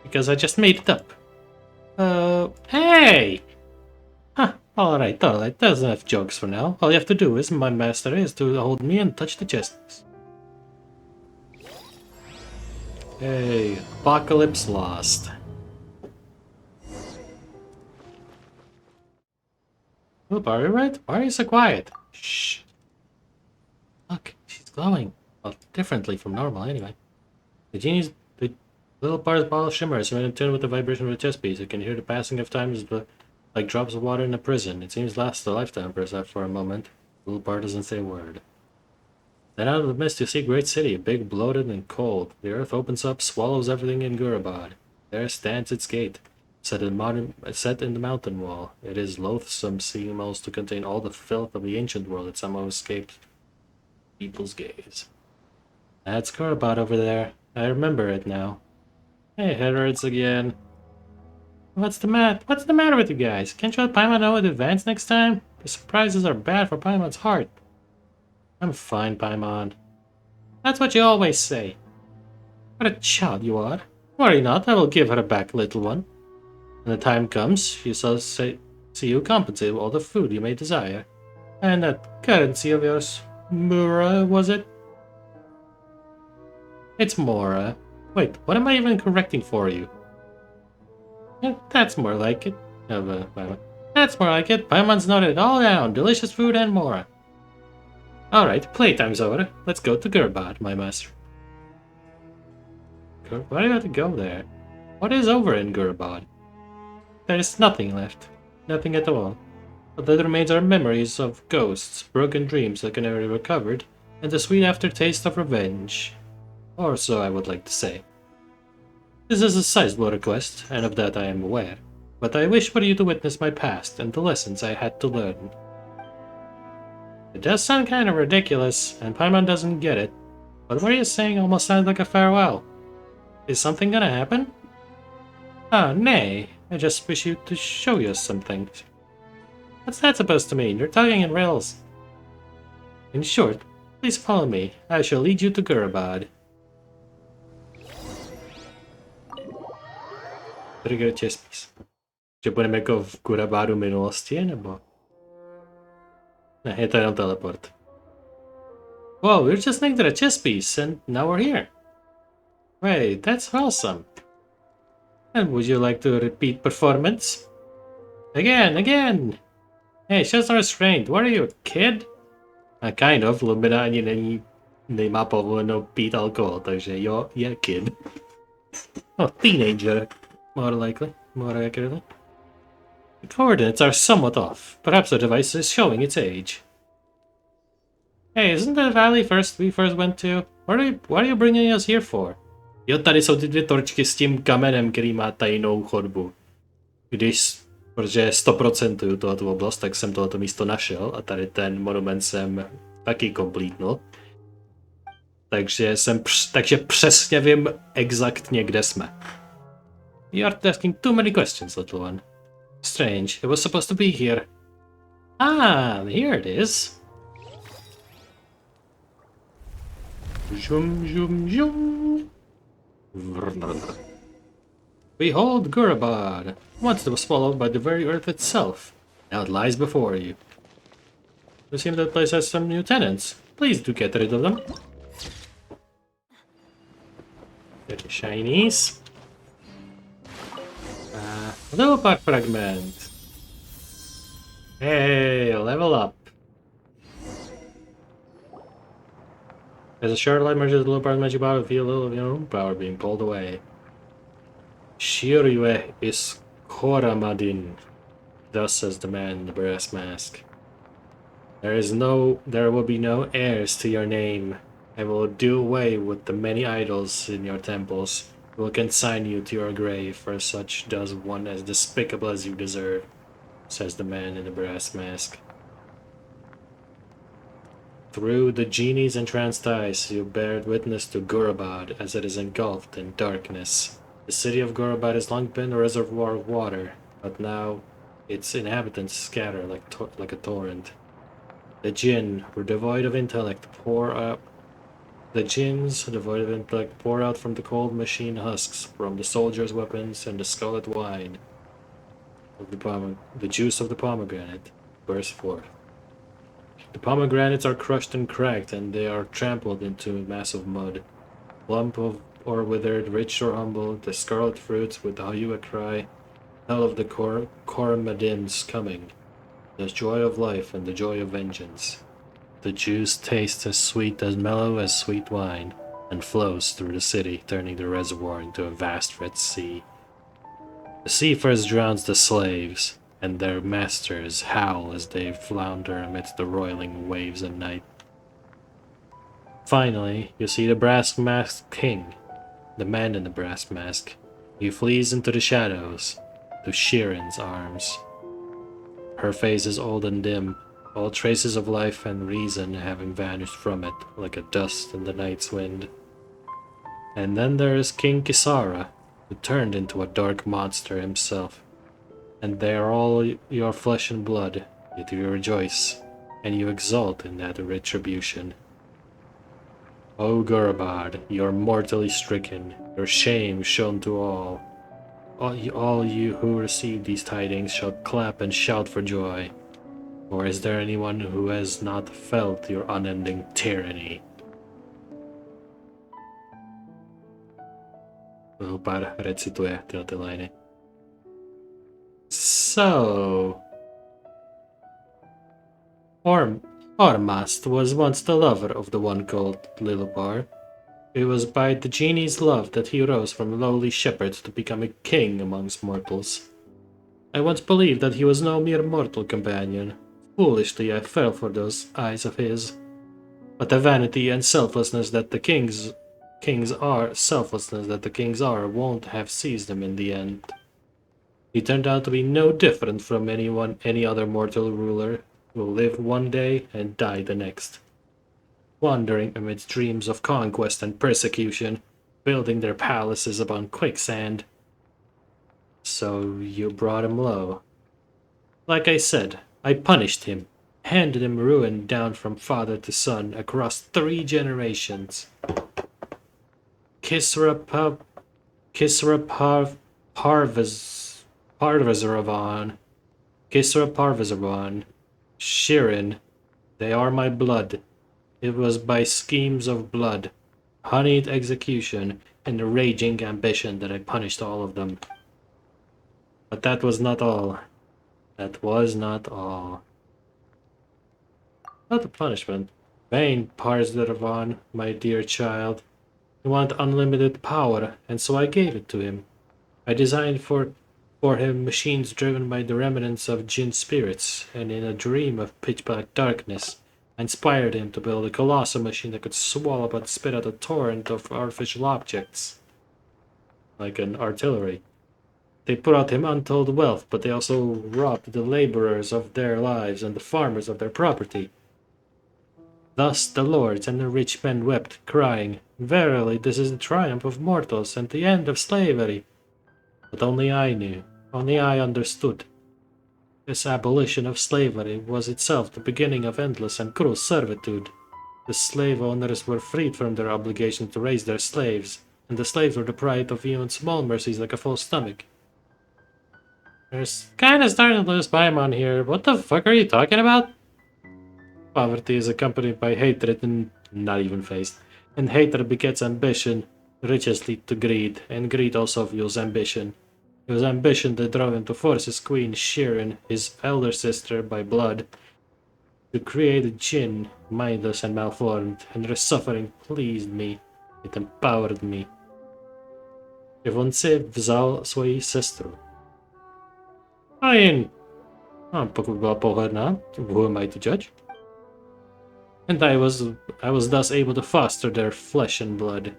because I just made it up. Oh, hey! Huh, alright, that's enough jokes for now. All you have to do is, my master, is to hold me and touch the chest piece. Hey, Apocalypse Lost. Look, are you right? Why are you so quiet? Shh. Look, she's glowing. Well, differently from normal, anyway. The little part's bottle shimmers when in tune with the vibration of the chest piece. You can hear the passing of time like drops of water in a prison. It seems lasts a lifetime for a moment. The little part doesn't say a word. Then out of the mist you see a great city, big, bloated, and cold. The earth opens up, swallows everything in Gurabad. There stands its gate, set in the mountain wall. It is loathsome, seems to contain all the filth of the ancient world that somehow escaped people's gaze. That's Gurabad over there. I remember it now. Hey, head hurts again. What's the matter with you guys? Can't you let Paimon know in advance next time? The surprises are bad for Paimon's heart. I'm fine, Paimon. That's what you always say. What a child you are. Worry not, I will give her back, little one. When the time comes, she shall see you compensate with all the food you may desire. And that currency of yours, Mura, was it? It's Mora. Wait, what am I even correcting for you? Yeah, that's more like it. That's more like it. Paimon's noted it all down. Delicious food and more. Alright, playtime's over. Let's go to Gurabad, my master. Why do you have to go there? What is over in Gurabad? There is nothing left. Nothing at all. What that remains are memories of ghosts, broken dreams that can never be recovered, and the sweet aftertaste of revenge. Or so I would like to say. This is a sizable request, and of that I am aware, but I wish for you to witness my past and the lessons I had to learn. It does sound kind of ridiculous, and Paimon doesn't get it, but what you're saying almost sounds like a farewell. Is something gonna happen? Ah, nay, I just wish you to show you something. What's that supposed to mean? You're talking in riddles. In short, please follow me. I shall lead you to Gurabad. Trigger chess piece. Že budeme jako v Gurabadu minulosti, nebo? Ne, je to jenom teleport. Whoa, we're just next to the chess piece, and now we're here. Wait, that's awesome. And would you like to repeat performance? Again! Hey, shows no restraint. What are you, a kid? Kind of. Lumina ani nemá povoleno pít alkohol, takže jo, je kid. Oh, teenager. More accurately. The coordinates are somewhat off. Perhaps the device is showing its age. Hey, isn't that the valley we first went to? What are you bringing us here for? Jo, tady jsou ty dvě torčky s tím kamenem, který má tajnou chodbu. Protože 100% tohoto oblast, tak jsem tohoto místo našel a tady ten monument jsem taky komplítnul. Takže přesně vím exaktně, kde jsme. You are asking too many questions, little one. Strange, it was supposed to be here. Ah, here it is. Zoom. Behold Gurabad! Once it was swallowed by the very earth itself. Now it lies before you. It seems that place has some new tenants. Please do get rid of them. Get the shinies. Level pack fragment. Hey, level up. As a shard light merges the little part of the magic bottle, feel a little of your own power being pulled away. Směruje is Koramadin. Thus says the man in the brass mask. There will be no heirs to your name. I will do away with the many idols in your temples. I will consign you to your grave, for such does one as despicable as you deserve, says the man in the brass mask. Through the genie's entranced eyes, you bear witness to Gurabad as it is engulfed in darkness. The city of Gurabad has long been a reservoir of water, but now its inhabitants scatter like a torrent. The jinn, who are devoid of intellect, pour out from the cold machine husks, from the soldiers' weapons and the scarlet wine of the juice of the pomegranate bursts forth. The pomegranates are crushed and cracked, and they are trampled into a mass of mud. Lump or withered, rich or humble, the scarlet fruits with the Hayua cry, tell of the Koramadin's coming, the joy of life and the joy of vengeance. The juice tastes as sweet wine, and flows through the city, turning the reservoir into a vast red sea. The sea first drowns the slaves, and their masters howl as they flounder amidst the roiling waves at night. Finally, you see the brass-masked king, the man in the brass mask. He flees into the shadows, to Shiren's arms. Her face is old and dim, all traces of life and reason having vanished from it, like a dust in the night's wind. And then there is King Kisara, who turned into a dark monster himself. And they are all your flesh and blood, yet you rejoice, and you exult in that retribution. O Gurabad, you are mortally stricken, your shame shown to all. All you who receive these tidings shall clap and shout for joy. Or is there anyone who has not felt your unending tyranny? Pár recituje tyhle ty liny. So, Ormast was once the lover of the one called Lilobar. It was by the genie's love that he rose from lowly shepherd to become a king amongst mortals. I once believed that he was no mere mortal companion. Foolishly I fell for those eyes of his. But the vanity and selflessness that the kings are won't have seized him in the end. He turned out to be no different from any other mortal ruler who lived one day and died the next, wandering amidst dreams of conquest and persecution, building their palaces upon quicksand. So you brought him low. Like I said, I punished him, handed him ruin down from father to son across 3 generations. Kisra Parvazaravan, Shirin, they are my blood. It was by schemes of blood, honeyed execution, and raging ambition that I punished all of them. But that was not all. That was not all. Not the punishment. Vain, Parvazaravan, my dear child. You want unlimited power, and so I gave it to him. I designed for him machines driven by the remnants of Jinn spirits, and in a dream of pitch-black darkness, I inspired him to build a colossal machine that could swallow up and spit out a torrent of artificial objects, like an artillery. They brought him untold wealth, but they also robbed the laborers of their lives and the farmers of their property. Thus the lords and the rich men wept, crying, "Verily, this is the triumph of mortals and the end of slavery." But only I knew, only I understood. This abolition of slavery was itself the beginning of endless and cruel servitude. The slave owners were freed from their obligation to raise their slaves, and the slaves were deprived of even small mercies like a full stomach. There's kinda starting to lose Paimon here. What the fuck are you talking about? Poverty is accompanied by hatred and not even faced. And hatred begets ambition. Riches lead to greed, and greed also fuels ambition. It was ambition that drove him to force his queen Shirin, his elder sister by blood, to create a djinn, mindless and malformed, and her suffering pleased me. It empowered me. If on si vzal svoji sestru. Pokud byla pohledná, who am I to judge? And I was thus able to foster their flesh and blood.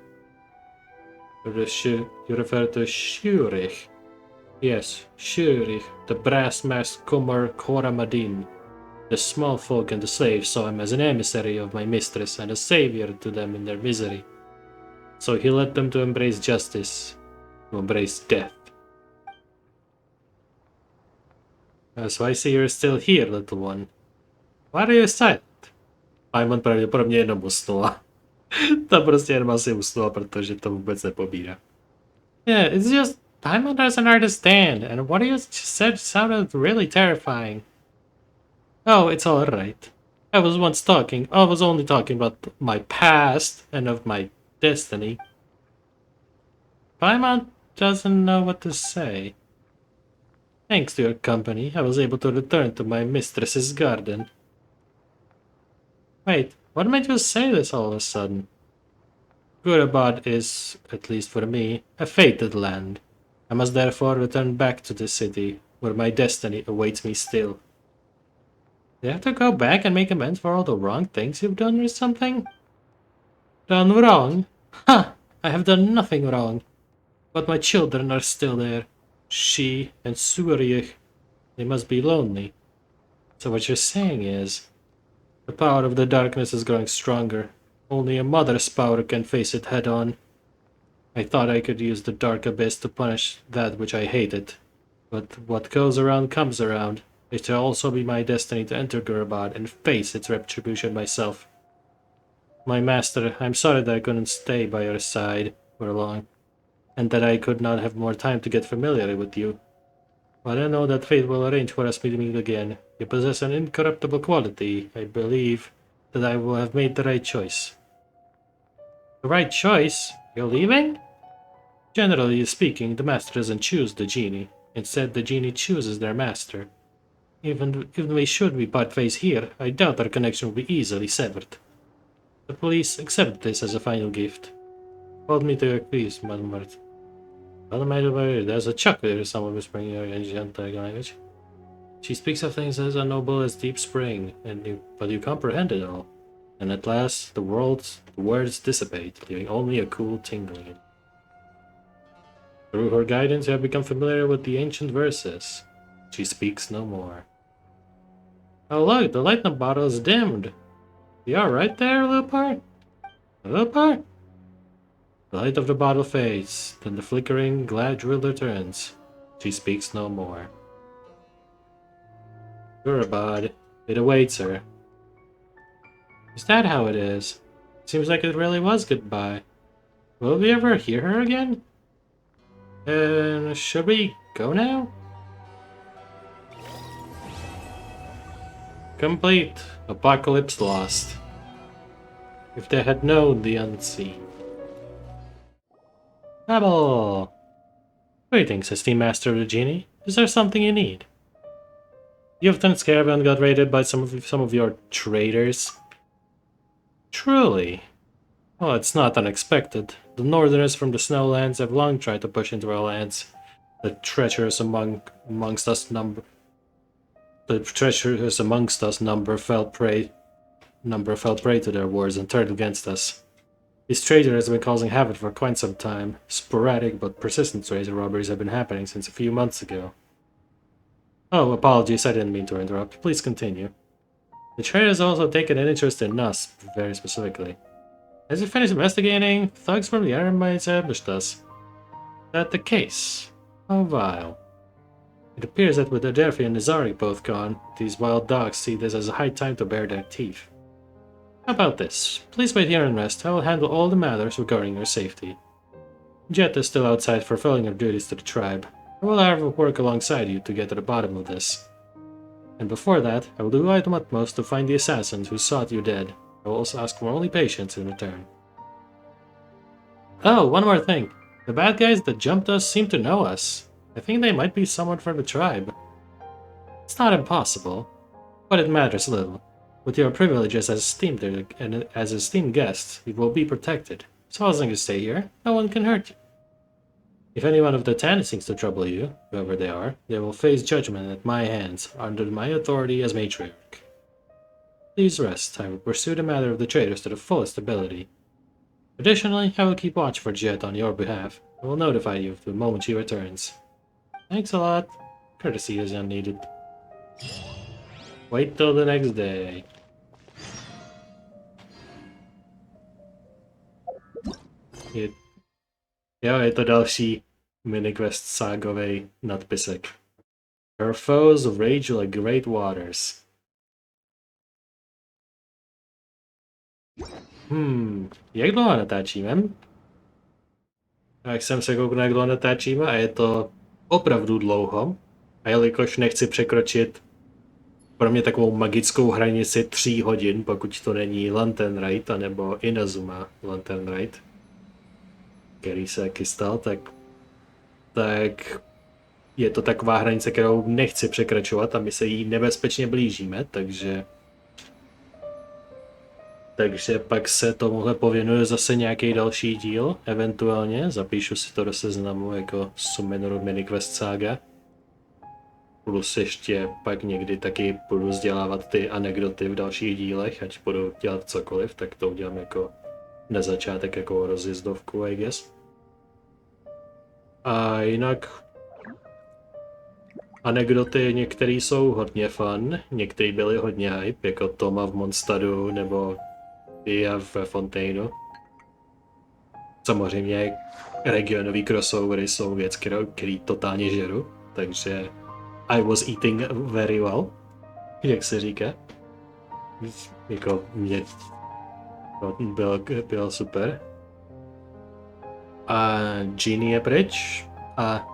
You refer to Shurich. Yes, Shurich, the brass-masked Kumar Koramadin. The small folk and the slaves saw him as an emissary of my mistress and a savior to them in their misery. So he led them to embrace justice, to embrace death. So I see you're still here, little one. Why are you silent? Paimon pravděpodobně jenom usnula. Ta prostě jenom asi usnula, protože to vůbec nepobírá. Yeah, it's just Paimon doesn't understand, and what you said sounded really terrifying. Oh, it's alright. I was only talking about my past and of my destiny. Paimon doesn't know what to say. Thanks to your company, I was able to return to my mistress's garden. Wait, what made you say this all of a sudden? Gurabad is, at least for me, a fated land. I must therefore return back to the city, where my destiny awaits me still. Do you have to go back and make amends for all the wrong things you've done or something? Done wrong? Ha! I have done nothing wrong. But my children are still there. She and Sumeru, they must be lonely. So what you're saying is, the power of the darkness is growing stronger. Only a mother's power can face it head on. I thought I could use the dark abyss to punish that which I hated. But what goes around comes around. It shall also be my destiny to enter Gurabad and face its retribution myself. My master, I'm sorry that I couldn't stay by your side for long, and that I could not have more time to get familiar with you. But I know that fate will arrange for us to meet again. You possess an incorruptible quality. I believe that I will have made the right choice. The right choice? You're leaving? Generally speaking, the master doesn't choose the genie. Instead, the genie chooses their master. Even if we should be part ways here, I doubt our connection will be easily severed. So please accept this as a final gift. Hold me to your peace, Madam Mart. There's a chocolate or someone whispering in your ancient language. She speaks of things as noble as deep spring, but you comprehend it all. And at last, the words dissipate, leaving only a cool tingling. Through her guidance, you have become familiar with the ancient verses. She speaks no more. Oh look, the light in the bottle is dimmed. You alright there, little part? Little part? The light of the bottle fades, then the flickering gradually returns. She speaks no more. Gurabad, it awaits her. Is that how it is? Seems like it really was goodbye. Will we ever hear her again? Should we go now? Complete. Apocalypse lost. If they had known the unseen. Babble! Greetings, esteemed master of the genie. Is there something you need? Lieutenant Caravan got raided by some of your traitors. Truly? Well, it's not unexpected. The northerners from the snowlands have long tried to push into our lands. The treacherous amongst us number fell prey to their wars and turned against us. These traitors have been causing havoc for quite some time. Sporadic but persistent trader robberies have been happening since a few months ago. Oh, apologies, I didn't mean to interrupt. Please continue. The traitors also taken an interest in us, very specifically. As we finished investigating, thugs from the Iron Mines ambushed us. Is that the case? How vile. It appears that with Adelphi and Nizari both gone, these wild dogs see this as a high time to bare their teeth. How about this? Please wait here and rest. I will handle all the matters regarding your safety. Jet is still outside fulfilling her duties to the tribe. I will however work alongside you to get to the bottom of this. And before that, I will do my utmost to find the assassins who sought you dead. I will also ask for only patience in return. Oh, one more thing. The bad guys that jumped us seem to know us. I think they might be someone from the tribe. It's not impossible, but it matters little. With your privileges as esteemed guests, you will be protected. So as long as you stay here, no one can hurt you. If anyone of the 10 seeks to trouble you, whoever they will face judgment at my hands, under my authority as matriarch. Please rest. I will pursue the matter of the traitors to the fullest ability. Additionally, I will keep watch for Jet on your behalf. I will notify you the moment she returns. Thanks a lot. Courtesy is unneeded. Wait till the next day. Je to další miniquest ságovej nadpisek. Her foes rage like great waters. Jak dlouho natáčíme? Tak jsem se kouknul, jak dlouho natáčíme a je to opravdu dlouho. A jelikož nechci překročit pro mě takovou magickou hranici 3 hodin, pokud to není Lantern Ride, anebo Inazuma Lantern Ride, který se chystal, tak je to taková hranice, kterou nechci překračovat a my se jí nebezpečně blížíme, takže pak se tomuhle pověnuje zase nějaký další díl, eventuálně, zapíšu si to do seznamu jako Sumeru miniquest saga. Plus ještě pak někdy taky budu vzdělávat ty anekdoty v dalších dílech, ať budu dělat cokoliv, tak to udělám jako na začátek jako rozjezdovku, I guess. A jinak anekdoty některé jsou hodně fun, některé byly hodně hype, jako Toma v Mondstadu nebo Ia v Fontaineu. Samozřejmě regionový crossovery jsou věc, který totálně žeru, takže I was eating very well, jak se říká. Jako mě to bylo super. A Genie je pryč a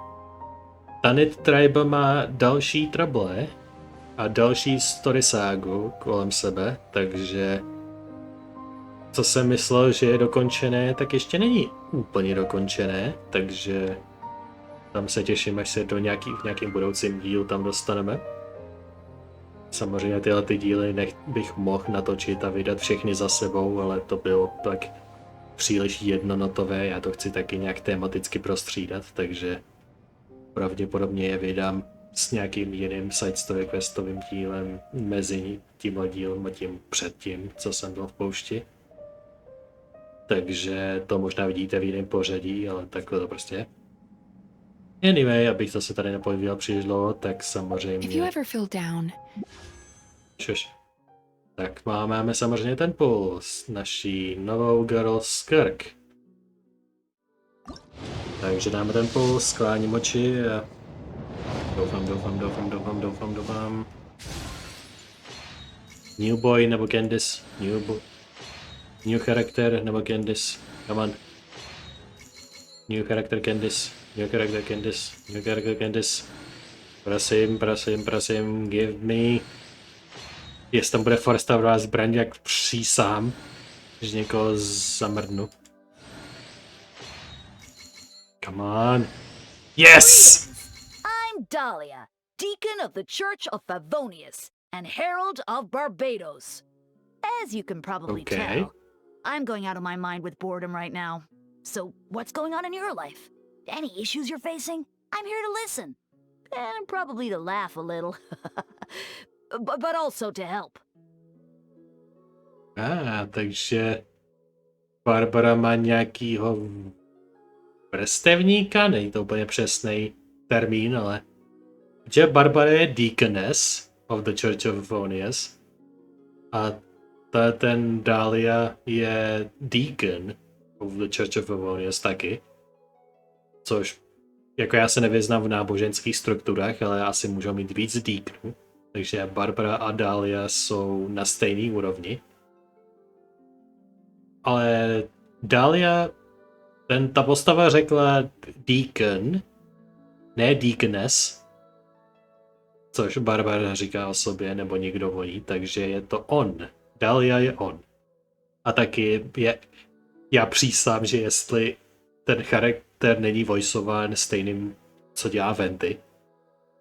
Tanit Tribe má další trouble a další story ságu kolem sebe, takže co jsem myslel, že je dokončené, tak ještě není úplně dokončené, takže tam se těším, až se do nějakým budoucím dílu tam dostaneme. Samozřejmě tyhle ty díly bych mohl natočit a vydat všechny za sebou, ale to bylo tak příliš jednonotové, já to chci taky nějak tematicky prostřídat, takže pravděpodobně je vydám s nějakým jiným side story questovým dílem mezi tímhle dílem a tím předtím, co jsem byl v poušti. Takže to možná vidíte v jiném pořadí, ale takhle to prostě je. Anyway, abych zase tady nepovídal příliš dlouho, tak samozřejmě... Tak máme samozřejmě ten puls, naší novou girl Skirk. Takže dáme ten puls, skláním oči a doufám. New boy nebo Candice, new character nebo Candice, come on. New character Candice. Prosím, give me. Jestli tam bude Forestová zbraň, jak přísám, že někoho zamrdnu. Come on. Yes! I'm Dahlia, Deacon of the Church of Favonius and Herald of Barbados. As you can probably tell, I'm going out of my mind with boredom right now. So, what's going on in your life? Any issues you're facing? I'm here to listen. And probably to laugh a little. But also to help. Takže Barbara má nějakýho vrstevníka, není to úplně přesný termín, ale že Barbara je Deaconess of the Church of Favonius a ten Dahlia je Deacon of the Church of Favonius taky, což jako já se nevyznám v náboženských strukturách, ale asi můžou mít víc deaconů. Takže Barbara a Dahlia jsou na stejné úrovni. Ale Dahlia Ta postava řekla Deacon, ne Deaconess, což Barbara říká o sobě, nebo někdo o ní, takže je to on. Dahlia je on. A taky já přísám, že jestli ten charakter není voiceován stejným, co dělá Venty,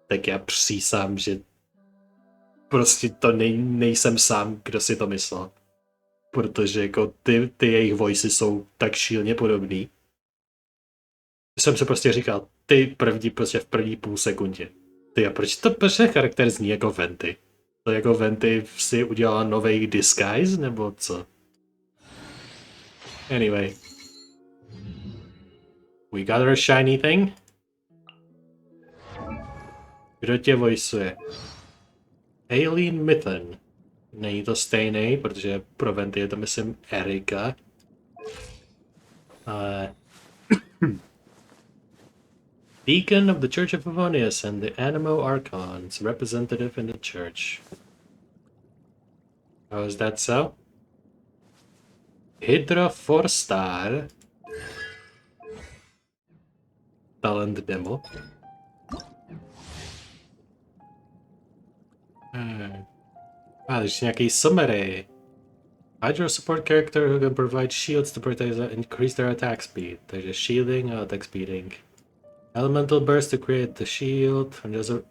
tak já přísám, že prostě to nejsem sám, kdo si to myslel. Protože jako ty jejich voices jsou tak šíleně podobný. Jsem se prostě říkal, prostě v první půl sekundě. Proč ten charakter zní jako Venty? To jako Venty si udělala nový disguise, nebo co? Anyway. We got our shiny thing. Kdo tě voiceuje? Aileen Mitten. Není to stejný, protože pro Venty je to myslím Erika. Deacon of the Church of Favonius and the Animo Archons, representative in the church. How is that so? Hydra 4-star. Talent demo. There's nějaký Sumeru. Hydra support character who can provide shields to protect and increase their attack speed. Takže shielding a attack speeding. Elemental burst to create the shield.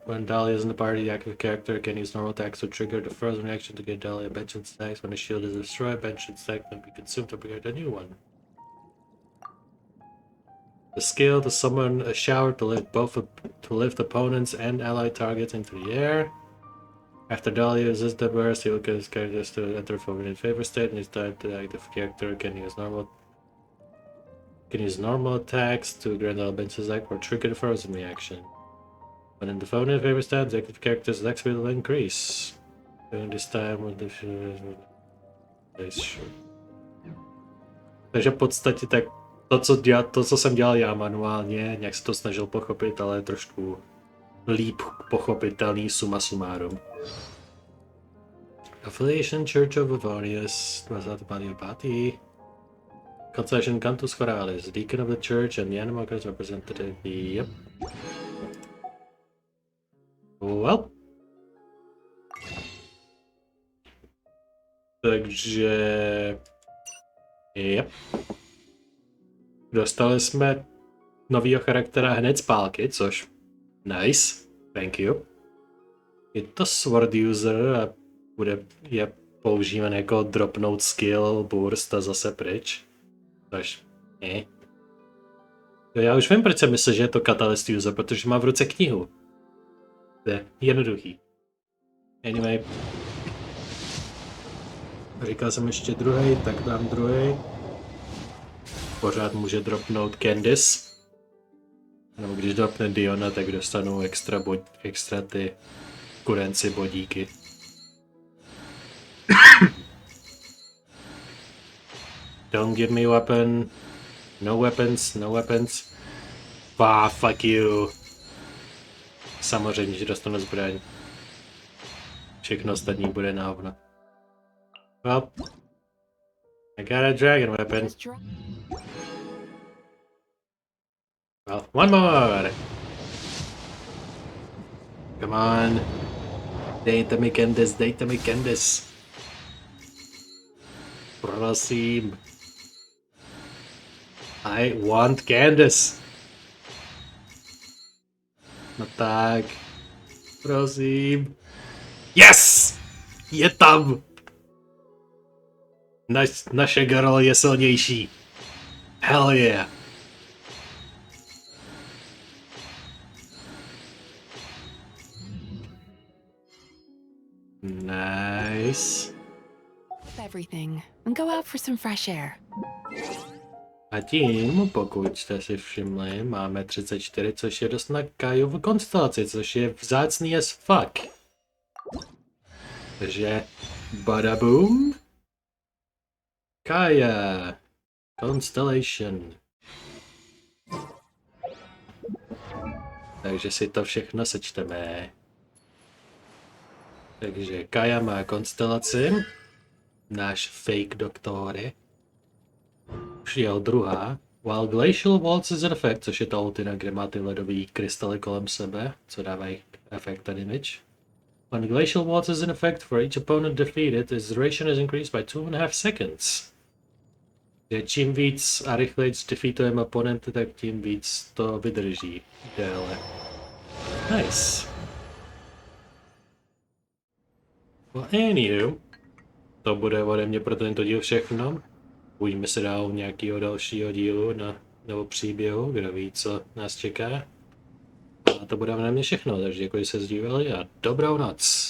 When Dahlia is in the party, the active character can use normal attacks to trigger the frozen reaction to get Dahlia bench stacks. When the shield is destroyed, bench stack can be consumed to create a new one. The skill to summon a shower to lift opponents and allied targets into the air. After Dahlia uses the burst, he will get his characters to enter from in favor state, and his time the active character can use normal attacks to grant all benches attack or trigger the frozen reaction. When in the phone in favor state, the active character's attack speed will increase. During this time when the Takže v podstatě tak to, co jsem dělal já manuálně, nějak se to snažil pochopit, ale trošku líp pochopitelný suma sumárum. Affiliation Church of Favonius, 25. Páté. Concession Cantus Choralis, Deacon of the Church and the Animal Cross representative. Yep. Well. Takže... Yep. Dostali jsme novýho charaktera hned z pálky, což... Nice. Thank you. Je to sword user a je používan jako dropnout skill, burst a zase pryč. Což... Já už vím, proč jsem myslel, že je to catalyst user, protože má v ruce knihu. To je jednoduchý. Anyway. Říkal jsem ještě druhý, tak dám druhý. Pořád může dropnout Candice. Nebo když dropne Diona, tak dostanu extra ty kurenci bodíky. Don't give me weapon. No weapons, no weapons. Fuck you. Samozřejmě, že dostanu zbraň. Všechno ostatní bude na hovno. Well, I got a dragon weapon. Well, one more. Come on. Dejte mi Candice. Prosím. I want Candice. No tak. Prosím. Yes! Je tam! Naše girl je silnější. Hell yeah. Nice. Everything and go out for some fresh air. A tím, pokud jste si všimli, máme 34, což je dost na Kajovu konstelaci, což je vzácný as fuck. Takže badaboom. Kaja. Constellation. Takže si to všechno sečteme. Takže Kaja má konstelaci. Náš fake doktor. Už jel druhá. While glacial walls is in effect, což je ta ultina, kde má ty ledový krystaly kolem sebe, co dávají efekt a damage. When glacial walls is in effect, for each opponent defeated, his duration is increased by 2.5 seconds. Že čím víc a rychleji defeatujeme oponenty, tak tím víc to vydrží déle. Nice. Well, anywho, to bude ode mě pro tento díl všechno. Uvidíme se dál u nějakého dalšího dílu nebo příběhu, kdo ví, co nás čeká. A to bude ode mě všechno, takže děkuji, že jste se dívali a dobrou noc.